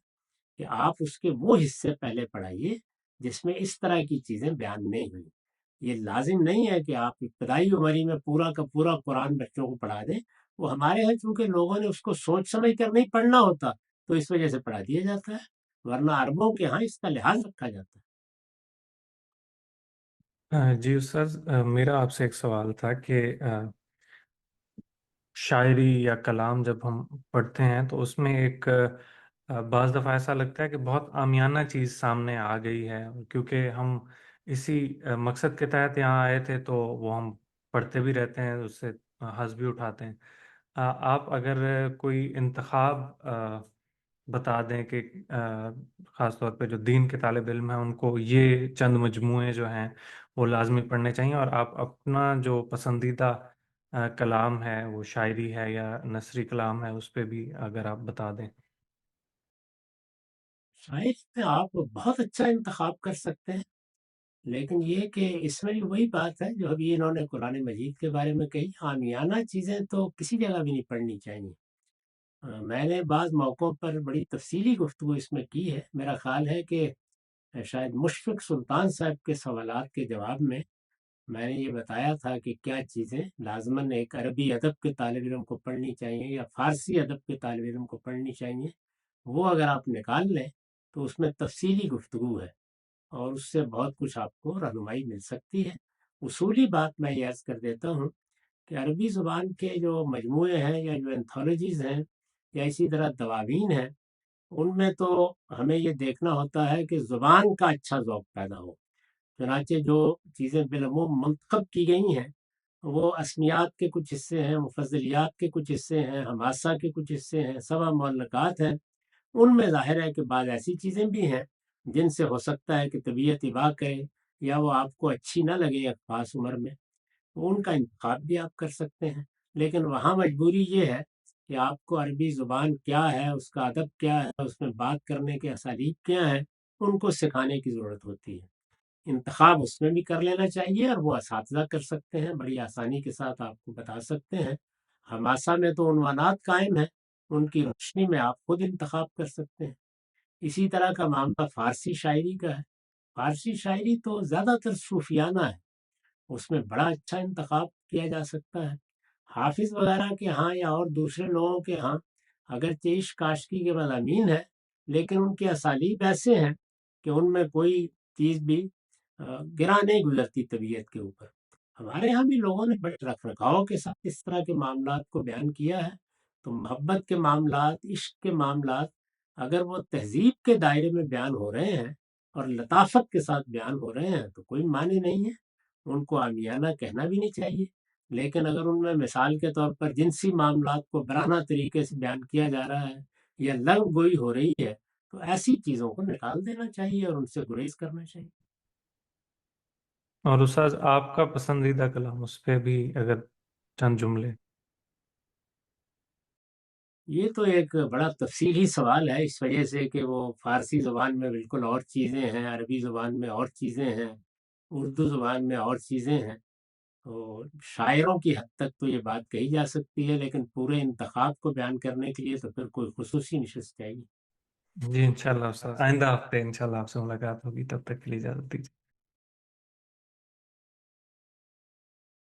کہ آپ اس کے وہ حصے پہلے پڑھائیے جس میں اس طرح کی چیزیں بیان نہیں ہوئی۔ یہ لازم نہیں ہے کہ آپ ابتدائی عمری میں پورا کا پورا قرآن بچوں کو پڑھا دیں۔ وہ ہمارے ہیں چونکہ لوگوں نے اس کو سوچ سمجھ کر نہیں پڑھنا ہوتا، تو اس وجہ سے پڑھا دیا جاتا ہے۔ ورنہ عربوں کے ہاں اس کا لحاظ رکھا جاتا ہے۔ جی استاذ، میرا آپ سے ایک سوال تھا کہ شاعری یا کلام جب ہم پڑھتے ہیں تو اس میں ایک بعض دفعہ ایسا لگتا ہے کہ بہت عامیانہ چیز سامنے آ گئی ہے، کیونکہ ہم اسی مقصد کے تحت یہاں آئے تھے تو وہ ہم پڑھتے بھی رہتے ہیں، اس سے حظ بھی اٹھاتے ہیں۔ آپ اگر کوئی انتخاب بتا دیں کہ خاص طور پہ جو دین کے طالب علم ہیں ان کو یہ چند مجموعے جو ہیں وہ لازمی پڑھنے چاہیے، اور آپ اپنا جو پسندیدہ کلام ہے وہ شاعری ہے یا نثری کلام ہے اس پہ بھی اگر آپ بتا دیں۔ شاعری میں آپ بہت اچھا انتخاب کر سکتے ہیں، لیکن یہ کہ اس میں بھی وہی بات ہے جو ابھی انہوں نے قرآن مجید کے بارے میں کہی، عامیانہ چیزیں تو کسی جگہ بھی نہیں پڑھنی چاہیے۔ میں نے بعض موقعوں پر بڑی تفصیلی گفتگو اس میں کی ہے۔ میرا خیال ہے کہ شاید مشفق سلطان صاحب کے سوالات کے جواب میں نے یہ بتایا تھا کہ کیا چیزیں لازماً ایک عربی ادب کے طالب علم کو پڑھنی چاہیے یا فارسی ادب کے طالب علم کو پڑھنی چاہیے۔ وہ اگر آپ نکال لیں تو اس میں تفصیلی گفتگو ہے اور اس سے بہت کچھ آپ کو رہنمائی مل سکتی ہے۔ اصولی بات میں یہ عرض کر دیتا ہوں کہ عربی زبان کے جو مجموعے ہیں یا جو انتھولوجیز ہیں یا اسی طرح دواوین ہیں، ان میں تو ہمیں یہ دیکھنا ہوتا ہے کہ زبان کا اچھا ذوق پیدا ہو۔ چنانچہ جو چیزیں بالعموم منتخب کی گئی ہیں وہ اسمیات کے کچھ حصے ہیں، مفضلیات کے کچھ حصے ہیں، حماسہ کے کچھ حصے ہیں، سبع معلقات ہیں۔ ان میں ظاہر ہے کہ بعض ایسی چیزیں بھی ہیں جن سے ہو سکتا ہے کہ طبیعت اباہ کرے یا وہ آپ کو اچھی نہ لگے ایک خاص عمر میں، ان کا انتخاب بھی آپ کر سکتے ہیں۔ لیکن وہاں مجبوری یہ ہے کہ آپ کو عربی زبان کیا ہے، اس کا ادب کیا ہے، اس میں بات کرنے کے اسالیب کیا ہیں، ان کو سکھانے کی ضرورت ہوتی ہے۔ انتخاب اس میں بھی کر لینا چاہیے اور وہ اساتذہ کر سکتے ہیں، بڑی آسانی کے ساتھ آپ کو بتا سکتے ہیں۔ حماسہ میں تو عنوانات قائم ہیں، ان کی روشنی میں آپ خود انتخاب کر سکتے ہیں۔ اسی طرح کا معاملہ فارسی شاعری کا ہے۔ فارسی شاعری تو زیادہ تر صوفیانہ ہے، اس میں بڑا اچھا انتخاب کیا جا سکتا ہے۔ حافظ وغیرہ کے ہاں یا اور دوسرے لوگوں کے ہاں اگرچہ عشق عاشقی کے مضامین ہے، لیکن ان کے اسالیب ایسے ہیں کہ ان میں کوئی چیز بھی گرا نہیں گزرتی طبیعت کے اوپر۔ ہمارے ہاں بھی لوگوں نے بڑے رکھ رکھاؤ کے ساتھ اس طرح کے معاملات کو بیان کیا ہے۔ تو محبت کے معاملات، عشق کے معاملات اگر وہ تہذیب کے دائرے میں بیان ہو رہے ہیں اور لطافت کے ساتھ بیان ہو رہے ہیں تو کوئی معنی نہیں ہے، ان کو عامیانہ کہنا بھی نہیں چاہیے۔ لیکن اگر ان میں مثال کے طور پر جنسی معاملات کو برہنہ طریقے سے بیان کیا جا رہا ہے یا لغو گوئی ہو رہی ہے تو ایسی چیزوں کو نکال دینا چاہیے اور ان سے گریز کرنا چاہیے۔ اور استاذ آپ کا پسندیدہ کلام، اس پہ بھی اگر چند جملے۔ یہ تو ایک بڑا تفصیلی سوال ہے، اس وجہ سے کہ وہ فارسی زبان میں بالکل اور چیزیں ہیں، عربی زبان میں اور چیزیں ہیں، اردو زبان میں اور چیزیں ہیں۔ تو شاعروں کی حد تک تو یہ بات کہی جا سکتی ہے، لیکن پورے انتخاب کو بیان کرنے کے لیے تو پھر کوئی خصوصی نشست چاہیے۔ جی انشاءاللہ استاذ، آئندہ ہفتے انشاءاللہ آپ سے ملاقات ہوگی، تب تک کے لیے اجازت دیجیے۔